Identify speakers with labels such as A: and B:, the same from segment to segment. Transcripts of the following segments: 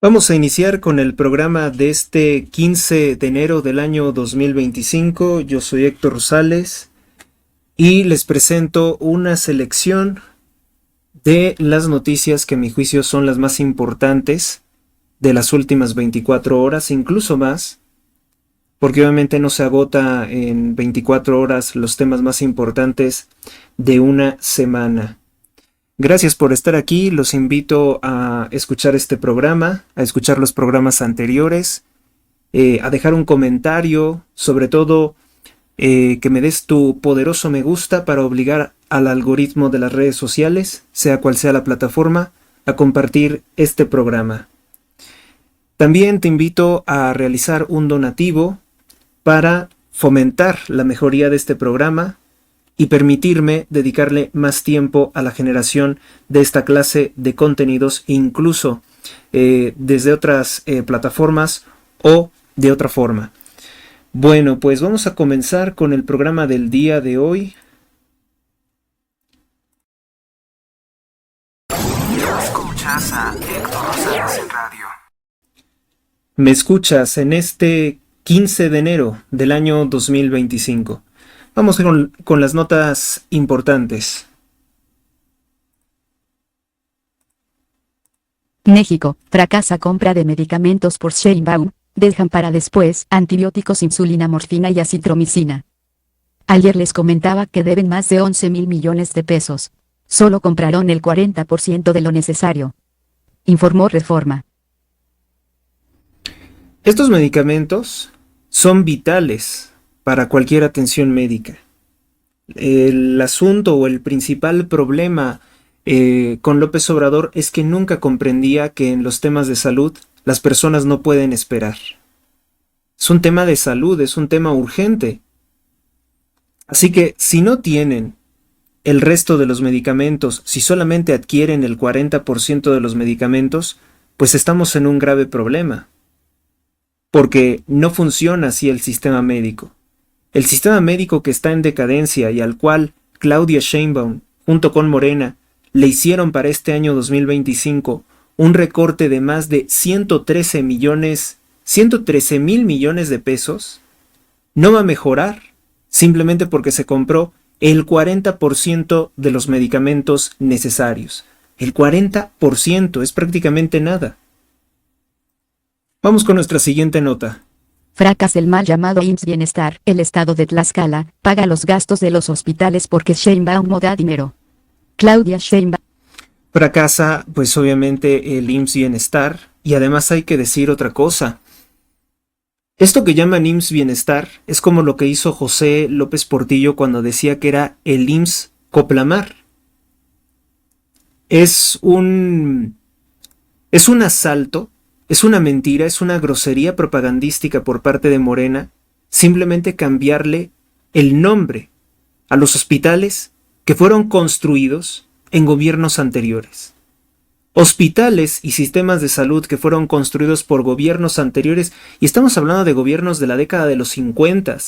A: Vamos a iniciar con el programa de este 15 de enero del año 2025. Yo soy Héctor Rosales y les presento una selección de las noticias que a mi juicio son las más importantes de las últimas 24 horas, incluso más, porque obviamente no se agota en 24 horas los temas más importantes de una semana. Gracias por estar aquí, los invito a escuchar este programa, a escuchar los programas anteriores, a dejar un comentario, sobre todo que me des tu poderoso me gusta para obligar al algoritmo de las redes sociales, sea cual sea la plataforma, a compartir este programa. También te invito a realizar un donativo para fomentar la mejoría de este programa y permitirme dedicarle más tiempo a la generación de esta clase de contenidos, incluso desde otras plataformas o de otra forma. Bueno, pues vamos a comenzar con el programa del día de hoy. Escuchas a Héctor Rosales en radio. Me escuchas en este 15 de enero del año 2025. Vamos con las notas importantes.
B: México, fracasa compra de medicamentos por Sheinbaum, dejan para después antibióticos, insulina, morfina y acitromicina. Ayer les comentaba que deben más de 11,000 millones de pesos. Solo compraron el 40% de lo necesario, informó Reforma.
A: Estos medicamentos son vitales para cualquier atención médica. El asunto o el principal problema con López Obrador es que nunca comprendía que en los temas de salud las personas no pueden esperar. Es un tema de salud, es un tema urgente. Así que si no tienen el resto de los medicamentos, si solamente adquieren el 40% de los medicamentos, pues estamos en un grave problema. Porque no funciona así el sistema médico. El sistema médico que está en decadencia y al cual Claudia Sheinbaum, junto con Morena, le hicieron para este año 2025 un recorte de más de 113 mil millones de pesos, no va a mejorar simplemente porque se compró el 40% de los medicamentos necesarios. El 40% es prácticamente nada. Vamos con nuestra siguiente nota.
B: Fracasa el mal llamado IMSS Bienestar. El estado de Tlaxcala paga los gastos de los hospitales porque Sheinbaum no da dinero. Claudia Sheinbaum.
A: Fracasa, pues obviamente, el IMSS Bienestar. Y además hay que decir otra cosa. Esto que llaman IMSS Bienestar es como lo que hizo José López Portillo cuando decía que era el IMSS Coplamar. Es un asalto. Es una mentira, es una grosería propagandística por parte de Morena, simplemente cambiarle el nombre a los hospitales que fueron construidos en gobiernos anteriores. Hospitales y sistemas de salud que fueron construidos por gobiernos anteriores, y estamos hablando de gobiernos de la década de los 50.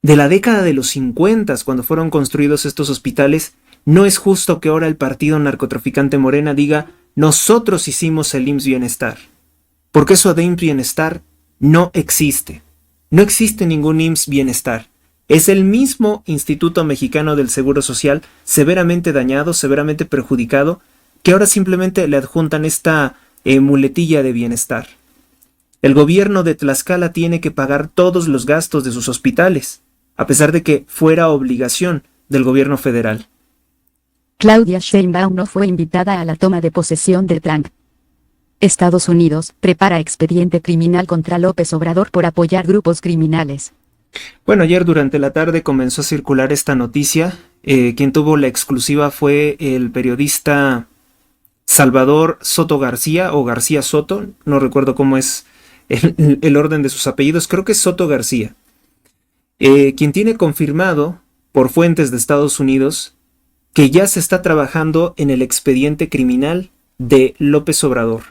A: De la década de los 50, cuando fueron construidos estos hospitales, no es justo que ahora el partido narcotraficante Morena diga: nosotros hicimos el IMSS Bienestar, porque eso de IMSS Bienestar no existe. No existe ningún IMSS Bienestar. Es el mismo Instituto Mexicano del Seguro Social, severamente dañado, severamente perjudicado, que ahora simplemente le adjuntan esta muletilla de bienestar. El gobierno de Tlaxcala tiene que pagar todos los gastos de sus hospitales, a pesar de que fuera obligación del gobierno federal.
B: Claudia Sheinbaum no fue invitada a la toma de posesión de Trump. Estados Unidos prepara expediente criminal contra López Obrador por apoyar grupos criminales.
A: Bueno, ayer durante la tarde comenzó a circular esta noticia. Quien tuvo la exclusiva fue el periodista Salvador Soto García, o García Soto, no recuerdo cómo es el orden de sus apellidos, creo que es Soto García. Quien tiene confirmado por fuentes de Estados Unidos que ya se está trabajando en el expediente criminal de López Obrador.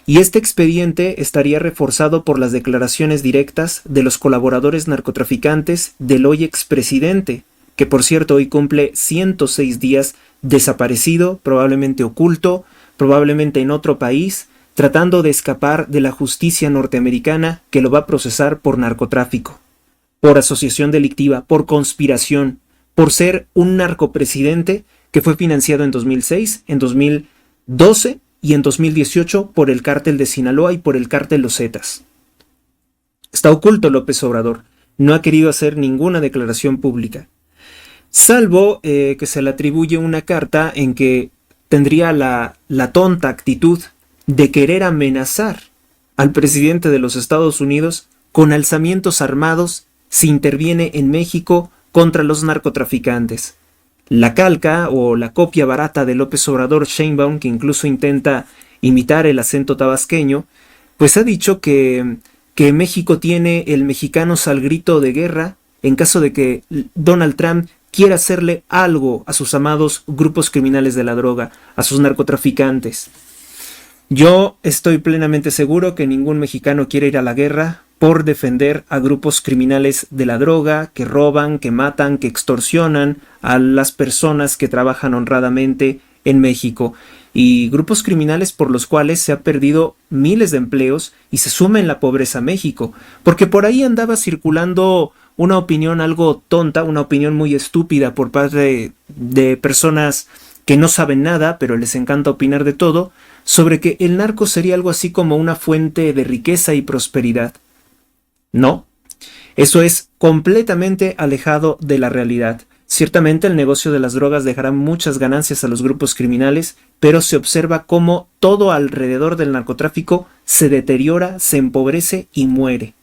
A: Y este expediente estaría reforzado por las declaraciones directas de los colaboradores narcotraficantes del hoy expresidente, que por cierto hoy cumple 106 días desaparecido, probablemente oculto, probablemente en otro país, tratando de escapar de la justicia norteamericana que lo va a procesar por narcotráfico, por asociación delictiva, por conspiración, por ser un narcopresidente que fue financiado en 2006, en 2012 y en 2018 por el cártel de Sinaloa y por el cártel Los Zetas. Está oculto López Obrador, no ha querido hacer ninguna declaración pública, salvo que se le atribuye una carta en que tendría la tonta actitud de querer amenazar al presidente de los Estados Unidos con alzamientos armados si interviene en México contra los narcotraficantes. La calca o la copia barata de López Obrador, Sheinbaum, que incluso intenta imitar el acento tabasqueño, pues ha dicho que México tiene el mexicano al grito de guerra en caso de que Donald Trump quiera hacerle algo a sus amados grupos criminales de la droga, a sus narcotraficantes. Yo estoy plenamente seguro que ningún mexicano quiere ir a la guerra por defender a grupos criminales de la droga, que roban, que matan, que extorsionan a las personas que trabajan honradamente en México, y grupos criminales por los cuales se ha perdido miles de empleos y se suma en la pobreza a México, porque por ahí andaba circulando una opinión algo tonta, una opinión muy estúpida por parte de personas que no saben nada, pero les encanta opinar de todo, sobre que el narco sería algo así como una fuente de riqueza y prosperidad. No, eso es completamente alejado de la realidad. Ciertamente el negocio de las drogas dejará muchas ganancias a los grupos criminales, pero se observa cómo todo alrededor del narcotráfico se deteriora, se empobrece y muere.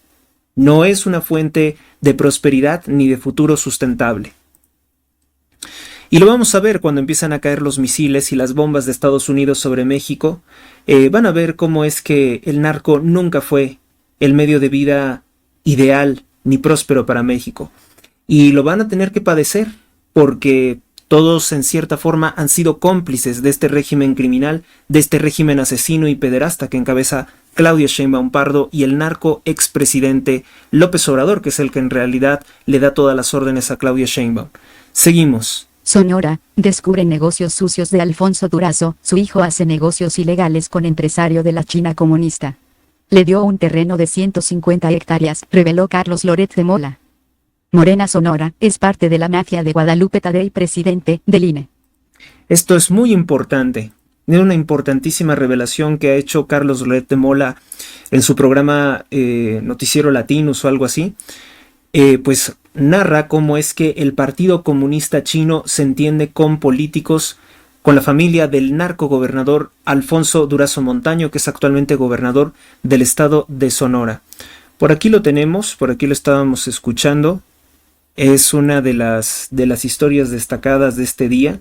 A: No es una fuente de prosperidad ni de futuro sustentable. Y lo vamos a ver cuando empiezan a caer los misiles y las bombas de Estados Unidos sobre México. Van a ver cómo es que el narco nunca fue el medio de vida ideal ni próspero para México. Y lo van a tener que padecer porque todos en cierta forma han sido cómplices de este régimen criminal, de este régimen asesino y pederasta que encabeza Claudia Sheinbaum Pardo y el narco expresidente López Obrador, que es el que en realidad le da todas las órdenes a Claudia Sheinbaum. Seguimos.
B: Sonora, descubre negocios sucios de Alfonso Durazo, su hijo hace negocios ilegales con empresario de la China comunista. Le dio un terreno de 150 hectáreas, reveló Carlos Loret de Mola. Morena Sonora, es parte de la mafia de Guadalupe Tadei, presidente del INE.
A: Esto es muy importante. Es una importantísima revelación que ha hecho Carlos Loret de Mola en su programa Noticiero Latinos o algo así. Pues narra cómo es que el Partido Comunista Chino se entiende con políticos, con la familia del narcogobernador Alfonso Durazo Montaño, que es actualmente gobernador del estado de Sonora. Por aquí lo tenemos, por aquí lo estábamos escuchando. Es una de las historias destacadas de este día.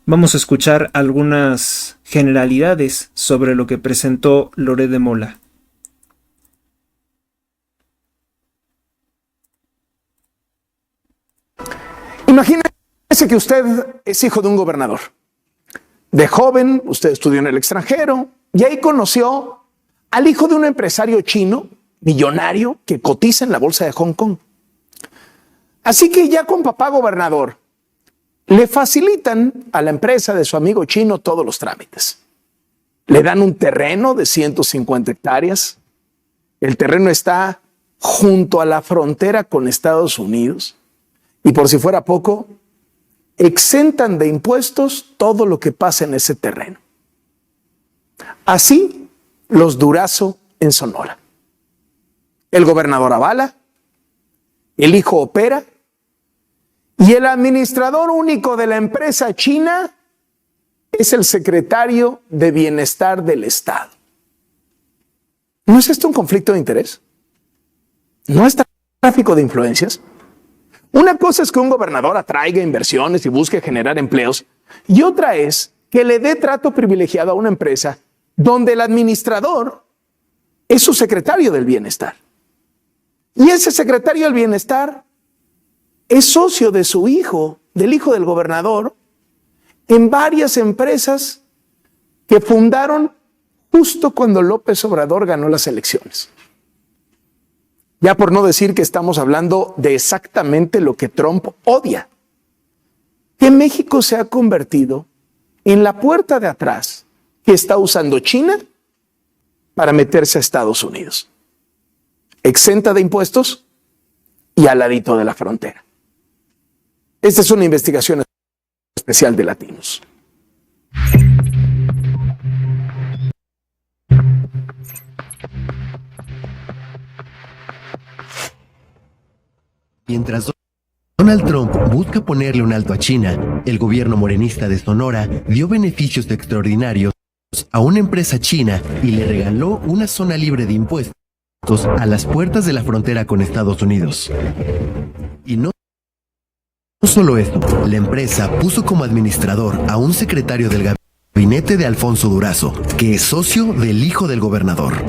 A: Vamos a escuchar algunas generalidades sobre lo que presentó Loret de Mola.
C: Imagínese que usted es hijo de un gobernador. De joven, usted estudió en el extranjero y ahí conoció al hijo de un empresario chino millonario que cotiza en la bolsa de Hong Kong. Así que ya con papá gobernador, le facilitan a la empresa de su amigo chino todos los trámites. Le dan un terreno de 150 hectáreas. El terreno está junto a la frontera con Estados Unidos. Y por si fuera poco, exentan de impuestos todo lo que pasa en ese terreno. Así los Durazo en Sonora. El gobernador avala, el hijo opera y el administrador único de la empresa china es el secretario de Bienestar del Estado. ¿No es esto un conflicto de interés? ¿No es tráfico de influencias? Una cosa es que un gobernador atraiga inversiones y busque generar empleos, y otra es que le dé trato privilegiado a una empresa donde el administrador es su secretario del bienestar. Y ese secretario del bienestar es socio de su hijo, del hijo del gobernador, en varias empresas que fundaron justo cuando López Obrador ganó las elecciones. Ya por no decir que estamos hablando de exactamente lo que Trump odia. Que México se ha convertido en la puerta de atrás que está usando China para meterse a Estados Unidos. Exenta de impuestos y al ladito de la frontera. Esta es una investigación especial de Latinos.
D: Mientras Donald Trump busca ponerle un alto a China, el gobierno morenista de Sonora dio beneficios extraordinarios a una empresa china y le regaló una zona libre de impuestos a las puertas de la frontera con Estados Unidos. Y no solo esto, la empresa puso como administrador a un secretario del gabinete de Alfonso Durazo, que es socio del hijo del gobernador.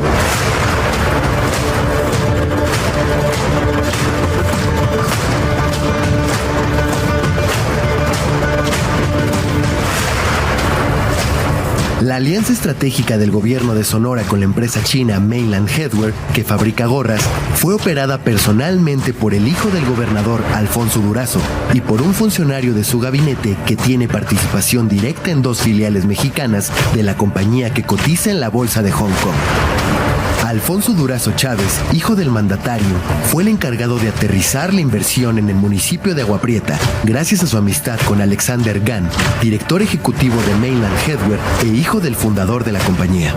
D: La alianza estratégica del gobierno de Sonora con la empresa china Mainland Headwear, que fabrica gorras, fue operada personalmente por el hijo del gobernador Alfonso Durazo y por un funcionario de su gabinete que tiene participación directa en 2 filiales mexicanas de la compañía que cotiza en la bolsa de Hong Kong. Alfonso Durazo Chávez, hijo del mandatario, fue el encargado de aterrizar la inversión en el municipio de Agua Prieta, gracias a su amistad con Alexander Gan, director ejecutivo de Mainland Headwear e hijo del fundador de la compañía.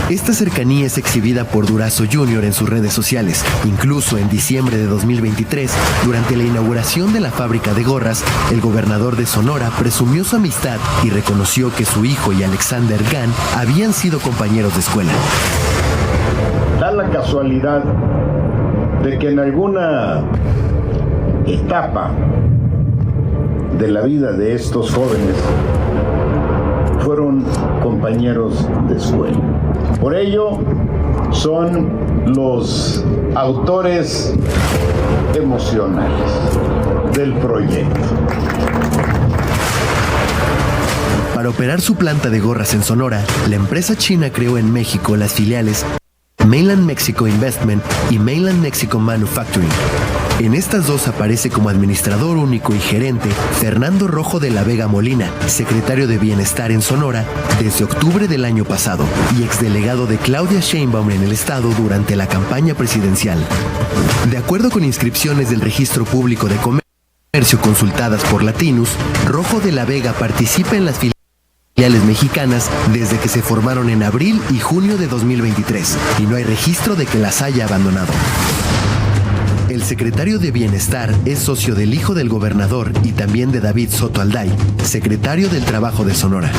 D: Esta cercanía es exhibida por Durazo Jr. en sus redes sociales. Incluso en diciembre de 2023, durante la inauguración de la fábrica de gorras, el gobernador de Sonora presumió su amistad y reconoció que su hijo y Alexander Gan habían sido compañeros de escuela.
E: Da la casualidad de que en alguna etapa de la vida de estos jóvenes fueron compañeros de escuela. Por ello, son los autores emocionales del proyecto.
D: Para operar su planta de gorras en Sonora, la empresa china creó en México las filiales Mainland Mexico Investment y Mainland Mexico Manufacturing. En estas dos aparece como administrador único y gerente Fernando Rojo de la Vega Molina, secretario de Bienestar en Sonora desde octubre del año pasado y exdelegado de Claudia Sheinbaum en el estado durante la campaña presidencial. De acuerdo con inscripciones del Registro Público de Comercio consultadas por Latinos, Rojo de la Vega participa en las filiales mexicanas desde que se formaron en abril y junio de 2023 y no hay registro de que las haya abandonado. El secretario de Bienestar es socio del hijo del gobernador y también de David Soto Alday, secretario del Trabajo de Sonora.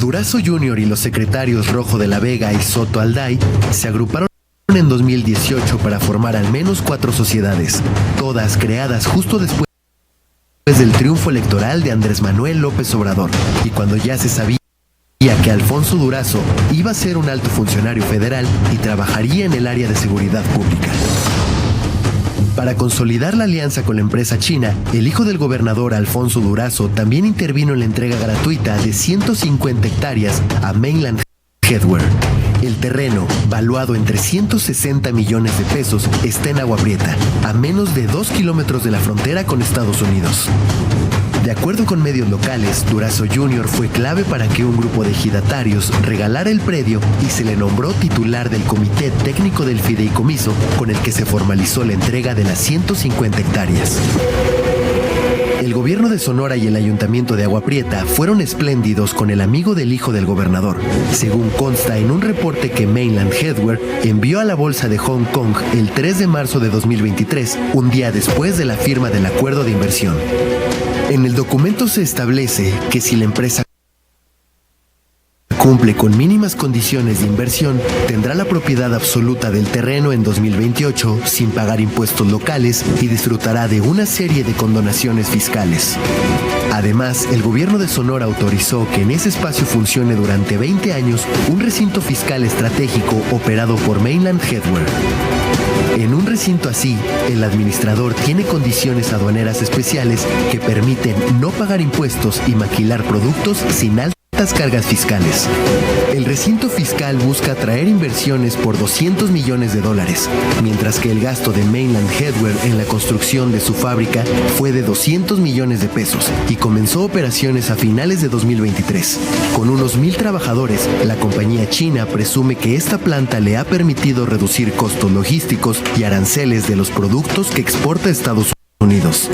D: Durazo Jr. y los secretarios Rojo de la Vega y Soto Alday se agruparon en 2018 para formar al menos 4 sociedades, todas creadas justo después del triunfo electoral de Andrés Manuel López Obrador, y cuando ya se sabía que Alfonso Durazo iba a ser un alto funcionario federal y trabajaría en el área de seguridad pública. Para consolidar la alianza con la empresa china, el hijo del gobernador Alfonso Durazo también intervino en la entrega gratuita de 150 hectáreas a Mainland Headwear. El terreno, valuado en 360 millones de pesos, está en Agua Prieta, a menos de 2 kilómetros de la frontera con Estados Unidos. De acuerdo con medios locales, Durazo Jr. fue clave para que un grupo de ejidatarios regalara el predio y se le nombró titular del comité técnico del fideicomiso con el que se formalizó la entrega de las 150 hectáreas. El gobierno de Sonora y el ayuntamiento de Agua Prieta fueron espléndidos con el amigo del hijo del gobernador, según consta en un reporte que Mainland Headwear envió a la bolsa de Hong Kong el 3 de marzo de 2023, un día después de la firma del acuerdo de inversión. En el documento se establece que si la empresa cumple con mínimas condiciones de inversión, tendrá la propiedad absoluta del terreno en 2028 sin pagar impuestos locales y disfrutará de una serie de condonaciones fiscales. Además, el gobierno de Sonora autorizó que en ese espacio funcione durante 20 años un recinto fiscal estratégico operado por Mainland Headwear. En un recinto así, el administrador tiene condiciones aduaneras especiales que permiten no pagar impuestos y maquilar productos sin alta altas cargas fiscales. El recinto fiscal busca atraer inversiones por $200 millones, mientras que el gasto de Mainland Headwear en la construcción de su fábrica fue de $200 millones y comenzó operaciones a finales de 2023. Con unos 1,000 trabajadores, la compañía china presume que esta planta le ha permitido reducir costos logísticos y aranceles de los productos que exporta a Estados Unidos.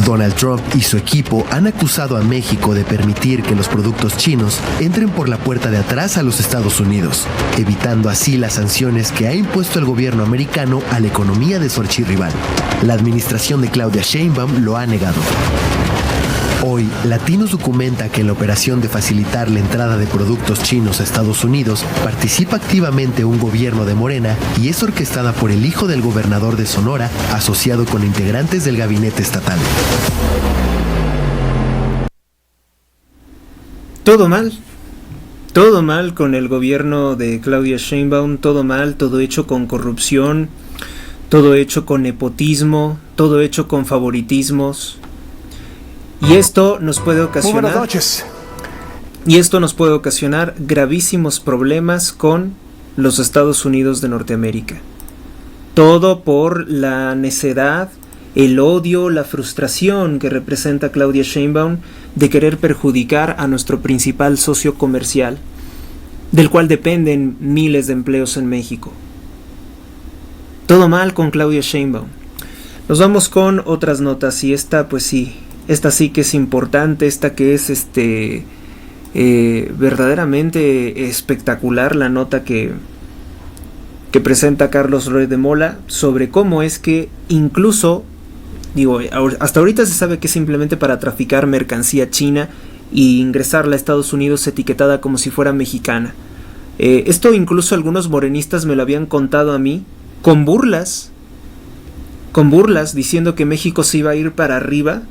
D: Donald Trump y su equipo han acusado a México de permitir que los productos chinos entren por la puerta de atrás a los Estados Unidos, evitando así las sanciones que ha impuesto el gobierno americano a la economía de su archirrival. La administración de Claudia Sheinbaum lo ha negado. Hoy, Latinos documenta que en la operación de facilitar la entrada de productos chinos a Estados Unidos participa activamente un gobierno de Morena y es orquestada por el hijo del gobernador de Sonora, asociado con integrantes del gabinete estatal.
A: Todo mal con el gobierno de Claudia Sheinbaum, todo mal, todo hecho con corrupción, todo hecho con nepotismo, todo hecho con favoritismos. Y esto nos puede ocasionar.
C: Buenas noches.
A: Y esto nos puede ocasionar gravísimos problemas con los Estados Unidos de Norteamérica. Todo por la necedad, el odio, la frustración que representa Claudia Sheinbaum de querer perjudicar a nuestro principal socio comercial, del cual dependen miles de empleos en México. Todo mal con Claudia Sheinbaum. Nos vamos con otras notas y esta pues sí. Esta sí que es importante, esta que es verdaderamente espectacular, la nota que presenta Carlos Roy de Mola sobre cómo es que incluso, hasta ahorita se sabe que es simplemente para traficar mercancía china e ingresarla a Estados Unidos etiquetada como si fuera mexicana. Esto incluso algunos morenistas me lo habían contado a mí, con burlas, diciendo que México se iba a ir para arriba,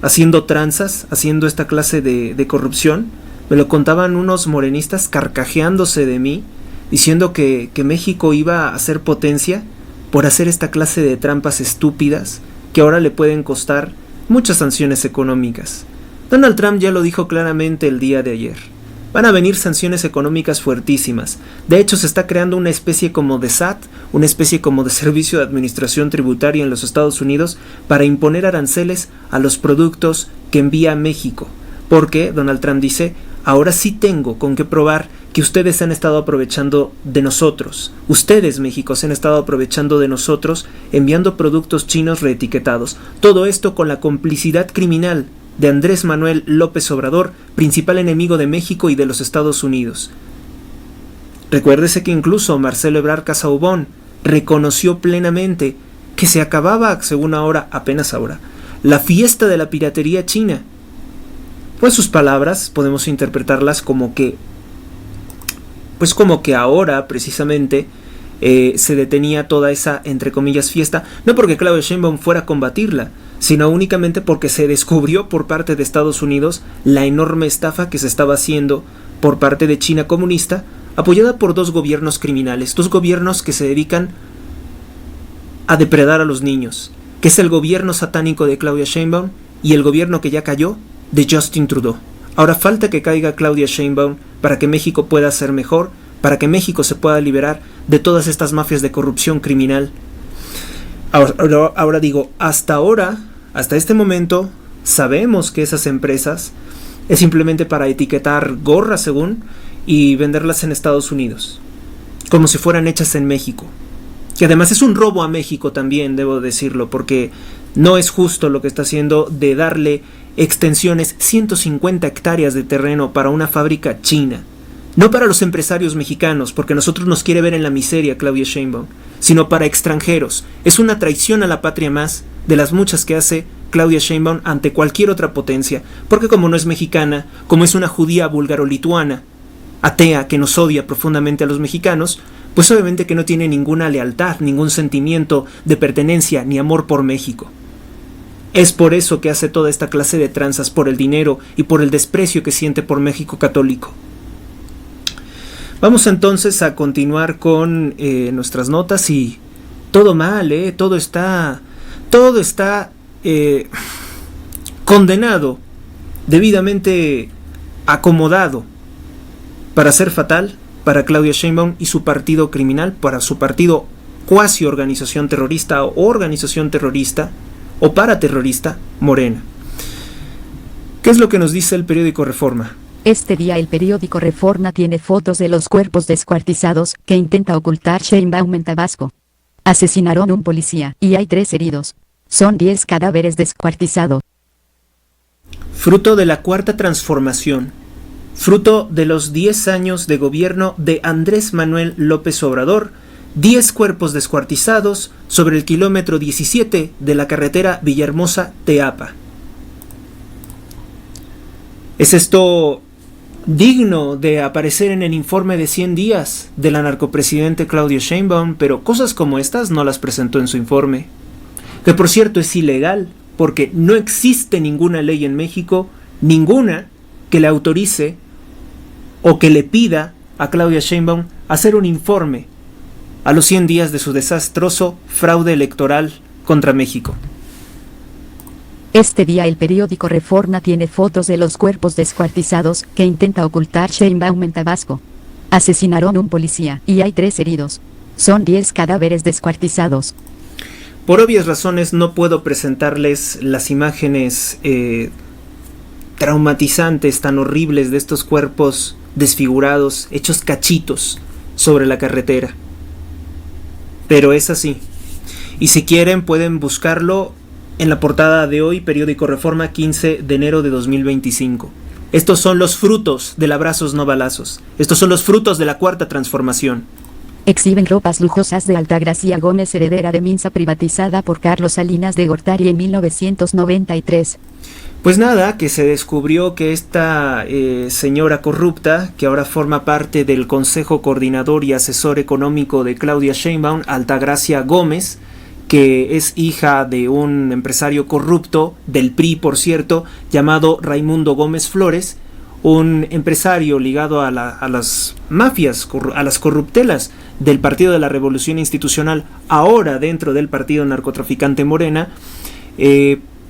A: haciendo tranzas, haciendo esta clase de corrupción. Me lo contaban unos morenistas carcajeándose de mí, diciendo que México iba a ser potencia por hacer esta clase de trampas estúpidas que ahora le pueden costar muchas sanciones económicas. Donald Trump ya lo dijo claramente el día de ayer. Van a venir sanciones económicas fuertísimas. De hecho, se está creando una especie como de SAT, una especie como de Servicio de Administración Tributaria en los Estados Unidos para imponer aranceles a los productos que envía a México. Porque Donald Trump dice, ahora sí tengo con qué probar que ustedes han estado aprovechando de nosotros. Ustedes, México, se han estado aprovechando de nosotros enviando productos chinos reetiquetados. Todo esto con la complicidad criminal de Andrés Manuel López Obrador, principal enemigo de México y de los Estados Unidos. Recuérdese que incluso Marcelo Ebrard Casaubon reconoció plenamente que se acababa, según apenas ahora, la fiesta de la piratería china. Pues sus palabras podemos interpretarlas como que ahora precisamente se detenía toda esa, entre comillas, fiesta, no porque Claudia Sheinbaum fuera a combatirla, sino únicamente porque se descubrió por parte de Estados Unidos la enorme estafa que se estaba haciendo por parte de China comunista, apoyada por dos gobiernos criminales, dos gobiernos que se dedican a depredar a los niños, que es el gobierno satánico de Claudia Sheinbaum y el gobierno que ya cayó de Justin Trudeau. Ahora falta que caiga Claudia Sheinbaum para que México pueda ser mejor, para que México se pueda liberar de todas estas mafias de corrupción criminal. Ahora digo, hasta este momento, sabemos que esas empresas es simplemente para etiquetar gorras según y venderlas en Estados Unidos, como si fueran hechas en México. Que además es un robo a México también, debo decirlo, porque no es justo lo que está haciendo de darle extensiones 150 hectáreas de terreno para una fábrica china. No para los empresarios mexicanos, porque nosotros nos quiere ver en la miseria Claudia Sheinbaum, sino para extranjeros. Es una traición a la patria más de las muchas que hace Claudia Sheinbaum ante cualquier otra potencia, porque como no es mexicana, como es una judía búlgaro-lituana, atea que nos odia profundamente a los mexicanos, pues obviamente que no tiene ninguna lealtad, ningún sentimiento de pertenencia ni amor por México. Es por eso que hace toda esta clase de tranzas, por el dinero y por el desprecio que siente por México católico. Vamos entonces a continuar con nuestras notas y todo mal, todo está condenado debidamente acomodado para ser fatal para Claudia Sheinbaum y su partido criminal, para su partido cuasi organización terrorista o organización terrorista o paraterrorista Morena. ¿Qué es lo que nos dice el periódico Reforma?
B: Este día el periódico Reforma tiene fotos de los cuerpos descuartizados que intenta ocultar Sheinbaum en Tabasco. Asesinaron a un policía y hay 3 heridos. Son 10 cadáveres descuartizados.
A: Fruto de la cuarta transformación, fruto de los 10 años de gobierno de Andrés Manuel López Obrador, 10 cuerpos descuartizados sobre el kilómetro 17 de la carretera Villahermosa-Teapa. ¿Es esto digno de aparecer en el informe de 100 días de la narcopresidente Claudia Sheinbaum? Pero cosas como estas no las presentó en su informe, que por cierto es ilegal, porque no existe ninguna ley en México, ninguna, que le autorice o que le pida a Claudia Sheinbaum hacer un informe a los 100 días de su desastroso fraude electoral contra México.
B: Este día el periódico Reforma tiene fotos de los cuerpos descuartizados que intenta ocultar Sheinbaum en Tabasco. Asesinaron a un policía y hay 3 heridos. Son 10 cadáveres descuartizados.
A: Por obvias razones no puedo presentarles las imágenes traumatizantes, tan horribles de estos cuerpos desfigurados, hechos cachitos sobre la carretera. Pero es así. Y si quieren pueden buscarlo en la portada de hoy, periódico Reforma, 15 de enero de 2025. Estos son los frutos del abrazos no balazos. Estos son los frutos de la cuarta transformación.
B: Exhiben ropas lujosas de Altagracia Gómez, heredera de Minsa, privatizada por Carlos Salinas de Gortari en 1993.
A: Pues nada, que se descubrió que esta señora corrupta, que ahora forma parte del Consejo Coordinador y Asesor Económico de Claudia Sheinbaum, Altagracia Gómez, que es hija de un empresario corrupto, del PRI por cierto, llamado Raimundo Gómez Flores, un empresario ligado a las mafias, a las corruptelas del Partido de la Revolución Institucional, ahora dentro del partido narcotraficante Morena.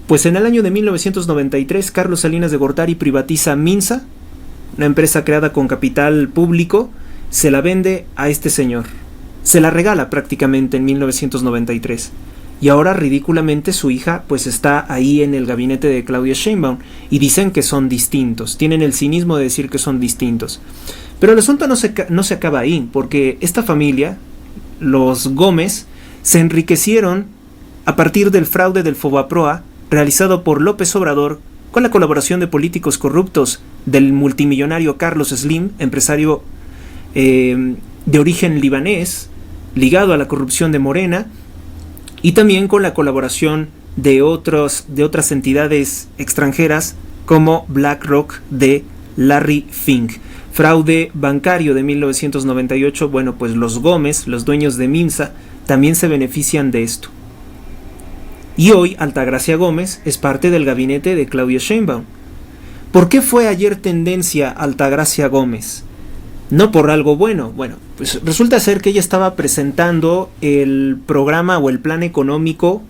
A: Pues en el año de 1993, Carlos Salinas de Gortari privatiza Minsa, una empresa creada con capital público, se la vende a este señor. Se la regala prácticamente en 1993. Y ahora ridículamente su hija pues está ahí en el gabinete de Claudia Sheinbaum y dicen que son distintos. Tienen el cinismo de decir que son distintos. Pero el asunto no se acaba ahí, porque esta familia, los Gómez, se enriquecieron a partir del fraude del Fobaproa realizado por López Obrador con la colaboración de políticos corruptos del multimillonario Carlos Slim, empresario de origen libanés, ligado a la corrupción de Morena, y también con la colaboración de otras entidades extranjeras como BlackRock de Larry Fink. Fraude bancario de 1998, bueno, pues los Gómez, los dueños de Minsa, también se benefician de esto. Y hoy Altagracia Gómez es parte del gabinete de Claudia Sheinbaum. ¿Por qué fue ayer tendencia Altagracia Gómez? No por algo bueno. Bueno, pues resulta ser que ella estaba presentando el programa o el plan económico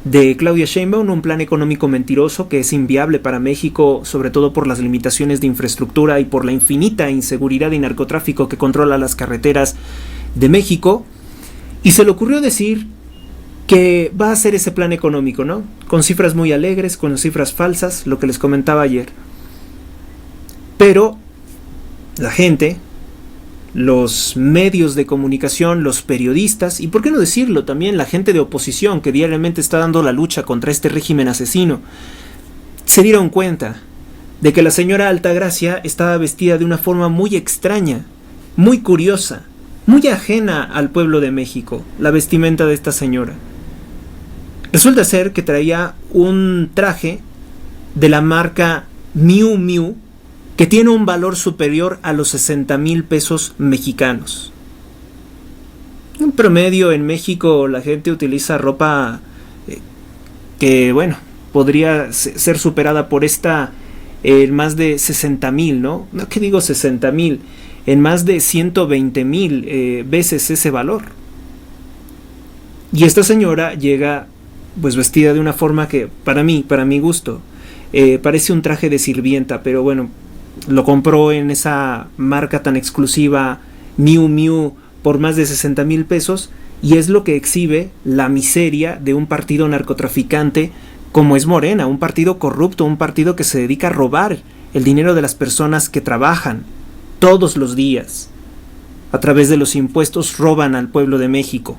A: de Claudia Sheinbaum, un plan económico mentiroso que es inviable para México, sobre todo por las limitaciones de infraestructura y por la infinita inseguridad y narcotráfico que controla las carreteras de México. Y se le ocurrió decir que va a hacer ese plan económico, ¿no? Con cifras muy alegres, con cifras falsas, lo que les comentaba ayer. Pero la gente, los medios de comunicación, los periodistas y, por qué no decirlo, también la gente de oposición que diariamente está dando la lucha contra este régimen asesino, se dieron cuenta de que la señora Altagracia estaba vestida de una forma muy extraña, muy curiosa, muy ajena al pueblo de México, la vestimenta de esta señora. Resulta ser que traía un traje de la marca Miu Miu que tiene un valor superior a los 60,000 pesos mexicanos. En promedio en México la gente utiliza ropa que, bueno, podría ser superada por esta en más de 60,000, ¿no? No, ¿qué digo 60,000? En más de 120,000 veces ese valor. Y esta señora llega pues vestida de una forma que para mi gusto Parece un traje de sirvienta, pero bueno, lo compró en esa marca tan exclusiva Miu Miu por más de 60,000 pesos, y es lo que exhibe la miseria de un partido narcotraficante como es Morena, un partido corrupto, un partido que se dedica a robar el dinero de las personas que trabajan todos los días. A través de los impuestos roban al pueblo de México,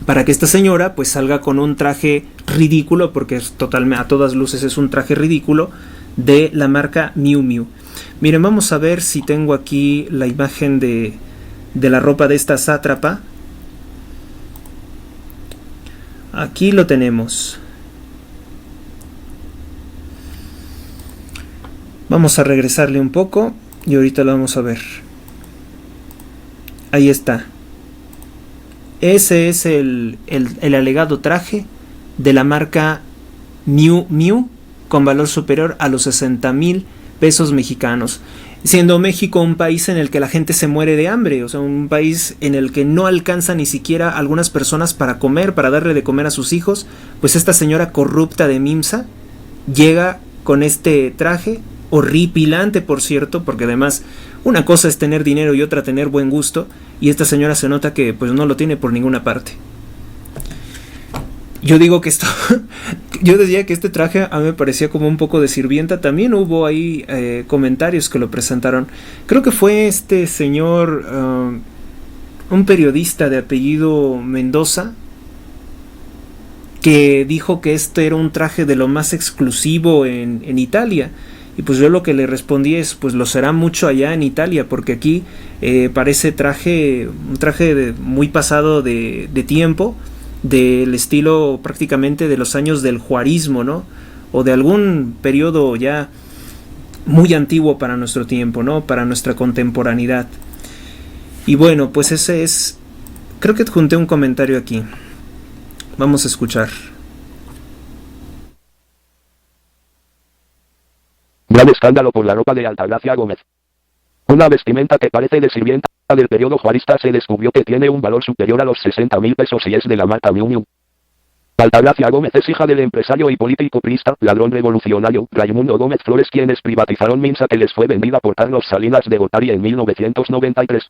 A: para que esta señora pues salga con un traje ridículo, porque es totalmente, a todas luces es un traje ridículo, de la marca Miu Miu. Miren, vamos a ver si tengo aquí la imagen de la ropa de esta sátrapa. Aquí lo tenemos. Vamos a regresarle un poco y ahorita lo vamos a ver. Ahí está. Ese es el alegado traje de la marca Miu Miu, con valor superior a los 60,000 pesos mexicanos. Siendo México un país en el que la gente se muere de hambre, o sea, un país en el que no alcanza ni siquiera algunas personas para comer, para darle de comer a sus hijos, pues esta señora corrupta de Mimsa llega con este traje, horripilante por cierto, porque además una cosa es tener dinero y otra tener buen gusto, y esta señora se nota que pues no lo tiene por ninguna parte. Yo digo que esto, yo decía que este traje a mí me parecía como un poco de sirvienta. También hubo ahí comentarios que lo presentaron. Creo que fue este señor, un periodista de apellido Mendoza, que dijo que este era un traje de lo más exclusivo en Italia. Y pues yo lo que le respondí es, pues lo será mucho allá en Italia, porque aquí parece un traje muy pasado de tiempo, del estilo prácticamente de los años del juarismo, ¿no? O de algún periodo ya muy antiguo para nuestro tiempo, ¿no? Para nuestra contemporaneidad. Y bueno, pues ese es... Creo que adjunté un comentario aquí. Vamos a escuchar.
F: Gran escándalo por la ropa de Altagracia Gómez. Una vestimenta que parece de sirvienta del periodo juarista se descubrió que tiene un valor superior a los 60,000 pesos y es de la marca Miu Miu. Altagracia Gómez es hija del empresario y político priista, ladrón revolucionario, Raimundo Gómez Flores, quienes privatizaron Minsa, que les fue vendida por Carlos Salinas de Gortari en 1993.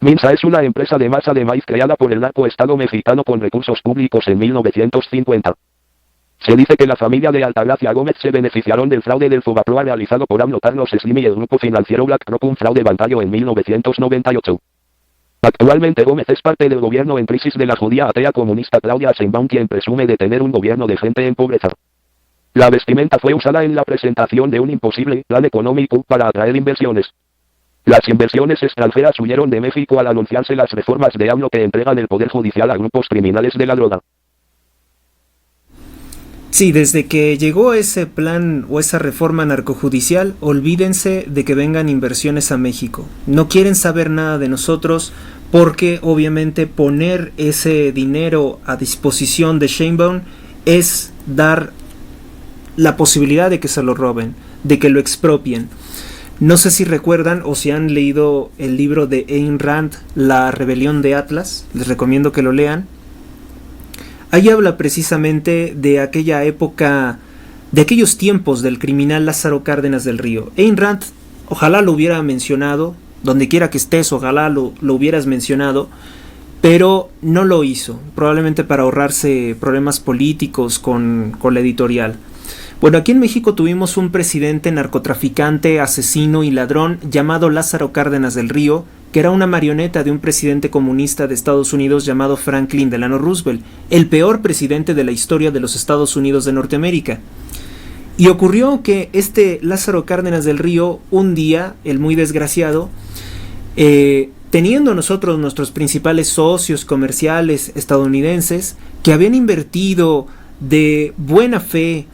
F: Minsa es una empresa de masa de maíz creada por el narcoestado mexicano con recursos públicos en 1950. Se dice que la familia de Altagracia Gómez se beneficiaron del fraude del Fobaproa realizado por AMLO, Carlos Slim y el grupo financiero BlackRock, un fraude bancario en 1998. Actualmente Gómez es parte del gobierno en crisis de la judía atea comunista Claudia Sheinbaum, quien presume de tener un gobierno de gente en pobreza. La vestimenta fue usada en la presentación de un imposible plan económico para atraer inversiones. Las inversiones extranjeras huyeron de México al anunciarse las reformas de AMLO que entregan el poder judicial a grupos criminales de la droga.
A: Sí, desde que llegó ese plan o esa reforma narcojudicial, olvídense de que vengan inversiones a México. No quieren saber nada de nosotros, porque obviamente poner ese dinero a disposición de Sheinbaum es dar la posibilidad de que se lo roben, de que lo expropien. No sé si recuerdan o si han leído el libro de Ayn Rand, La rebelión de Atlas. Les recomiendo que lo lean. Ahí habla precisamente de aquella época, de aquellos tiempos del criminal Lázaro Cárdenas del Río. Ayn Rand, ojalá lo hubiera mencionado, donde quiera que estés, ojalá lo hubieras mencionado, pero no lo hizo, probablemente para ahorrarse problemas políticos con la editorial. Bueno, aquí en México tuvimos un presidente narcotraficante, asesino y ladrón llamado Lázaro Cárdenas del Río, que era una marioneta de un presidente comunista de Estados Unidos llamado Franklin Delano Roosevelt, el peor presidente de la historia de los Estados Unidos de Norteamérica. Y ocurrió que este Lázaro Cárdenas del Río, un día, el muy desgraciado, teniendo nosotros nuestros principales socios comerciales estadounidenses, que habían invertido de buena fe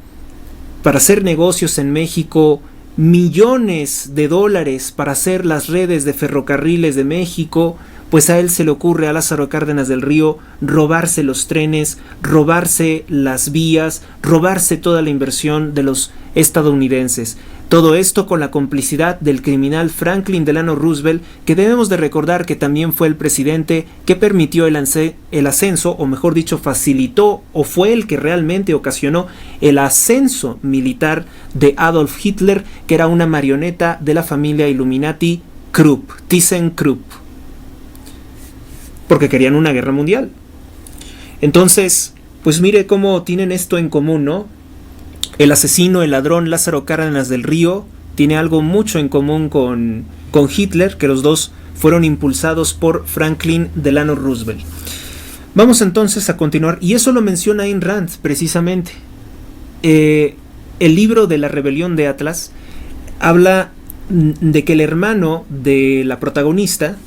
A: para hacer negocios en México, millones de dólares para hacer las redes de ferrocarriles de México, pues a él se le ocurre, a Lázaro Cárdenas del Río, robarse los trenes, robarse las vías, robarse toda la inversión de los estadounidenses. Todo esto con la complicidad del criminal Franklin Delano Roosevelt, que debemos de recordar que también fue el presidente que permitió el ascenso, o mejor dicho, facilitó, o fue el que realmente ocasionó el ascenso militar de Adolf Hitler, que era una marioneta de la familia Illuminati Krupp, ThyssenKrupp, porque querían una guerra mundial. Entonces, pues mire cómo tienen esto en común, ¿no? El asesino, el ladrón Lázaro Cárdenas del Río tiene algo mucho en común con Hitler, que los dos fueron impulsados por Franklin Delano Roosevelt. Vamos entonces a continuar, y eso lo menciona Ayn Rand precisamente. El libro de la rebelión de Atlas habla de que el hermano de la protagonista,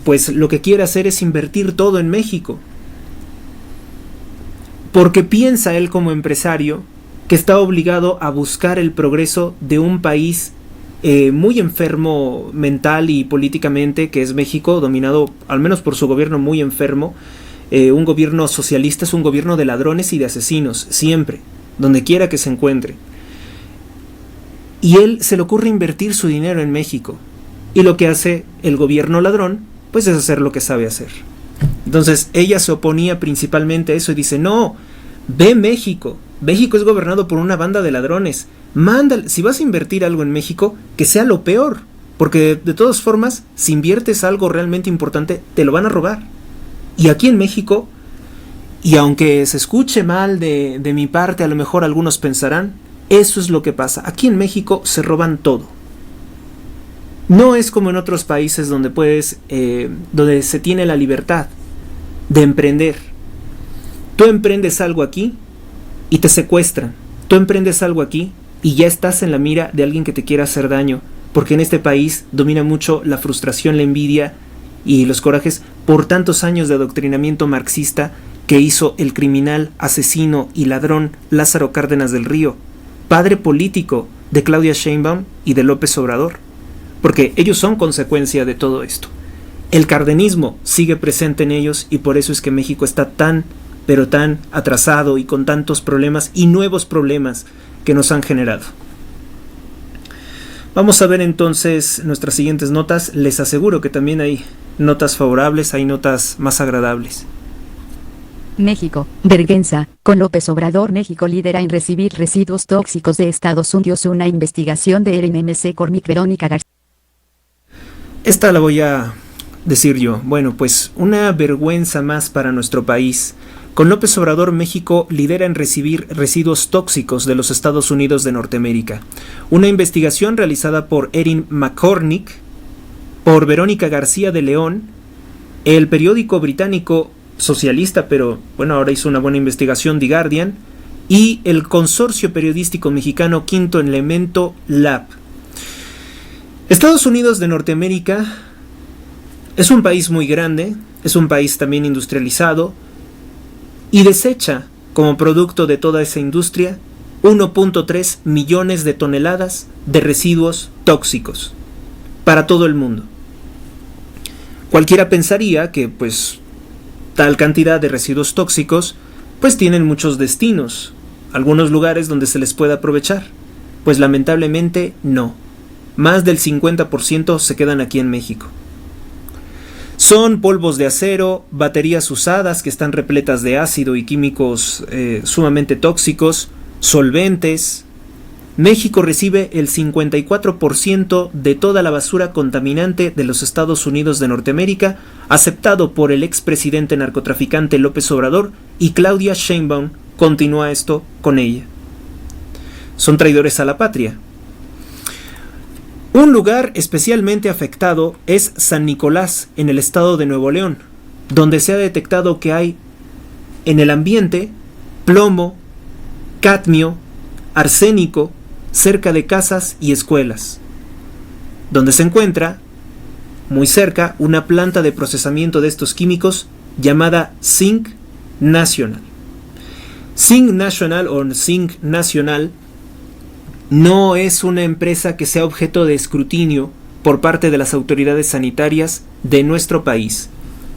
A: pues lo que quiere hacer es invertir todo en México, porque piensa él como empresario que está obligado a buscar el progreso de un país muy enfermo mental y políticamente, que es México, dominado al menos por su gobierno muy enfermo. Un gobierno socialista es un gobierno de ladrones y de asesinos, siempre, donde quiera que se encuentre. Y él se le ocurre invertir su dinero en México, y lo que hace el gobierno ladrón, pues es hacer lo que sabe hacer. Entonces ella se oponía principalmente a eso y dice: no, ve México. México es gobernado por una banda de ladrones. Mándale, si vas a invertir algo en México, que sea lo peor, porque de todas formas, si inviertes algo realmente importante, te lo van a robar. Y aquí en México, y aunque se escuche mal de mi parte, a lo mejor algunos pensarán, eso es lo que pasa. Aquí en México se roban todo. No es como en otros países donde donde se tiene la libertad de emprender. Tú emprendes algo aquí y te secuestran. Tú emprendes algo aquí y ya estás en la mira de alguien que te quiera hacer daño, porque en este país domina mucho la frustración, la envidia y los corajes por tantos años de adoctrinamiento marxista que hizo el criminal, asesino y ladrón Lázaro Cárdenas del Río, padre político de Claudia Sheinbaum y de López Obrador, porque ellos son consecuencia de todo esto. El cardenismo sigue presente en ellos y por eso es que México está tan, pero tan atrasado y con tantos problemas y nuevos problemas que nos han generado. Vamos a ver entonces nuestras siguientes notas. Les aseguro que también hay notas favorables, hay notas más agradables.
B: México, vergüenza, con López Obrador. México lidera en recibir residuos tóxicos de Estados Unidos. Una investigación de RMC Cormic Verónica García.
A: Esta la voy a decir yo. Bueno, pues una vergüenza más para nuestro país. Con López Obrador, México lidera en recibir residuos tóxicos de los Estados Unidos de Norteamérica. Una investigación realizada por Erin McCormick, por Verónica García de León, el periódico británico socialista, pero bueno, ahora hizo una buena investigación, The Guardian, y el consorcio periodístico mexicano Quinto Elemento Lab. Estados Unidos de Norteamérica es un país muy grande, es un país también industrializado, y desecha, como producto de toda esa industria, 1.3 millones de toneladas de residuos tóxicos para todo el mundo. Cualquiera pensaría que, pues, tal cantidad de residuos tóxicos, pues tienen muchos destinos, algunos lugares donde se les puede aprovechar. Pues lamentablemente no. Más del 50% se quedan aquí en México. Son polvos de acero, baterías usadas que están repletas de ácido y químicos sumamente tóxicos, solventes. México recibe el 54% de toda la basura contaminante de los Estados Unidos de Norteamérica, aceptado por el expresidente narcotraficante López Obrador, y Claudia Sheinbaum continúa esto con ella. Son traidores a la patria. Un lugar especialmente afectado es San Nicolás, en el estado de Nuevo León, donde se ha detectado que hay en el ambiente plomo, cadmio, arsénico, cerca de casas y escuelas, donde se encuentra, muy cerca, una planta de procesamiento de estos químicos llamada Zinc National. Zinc National o Zinc National no es una empresa que sea objeto de escrutinio por parte de las autoridades sanitarias de nuestro país.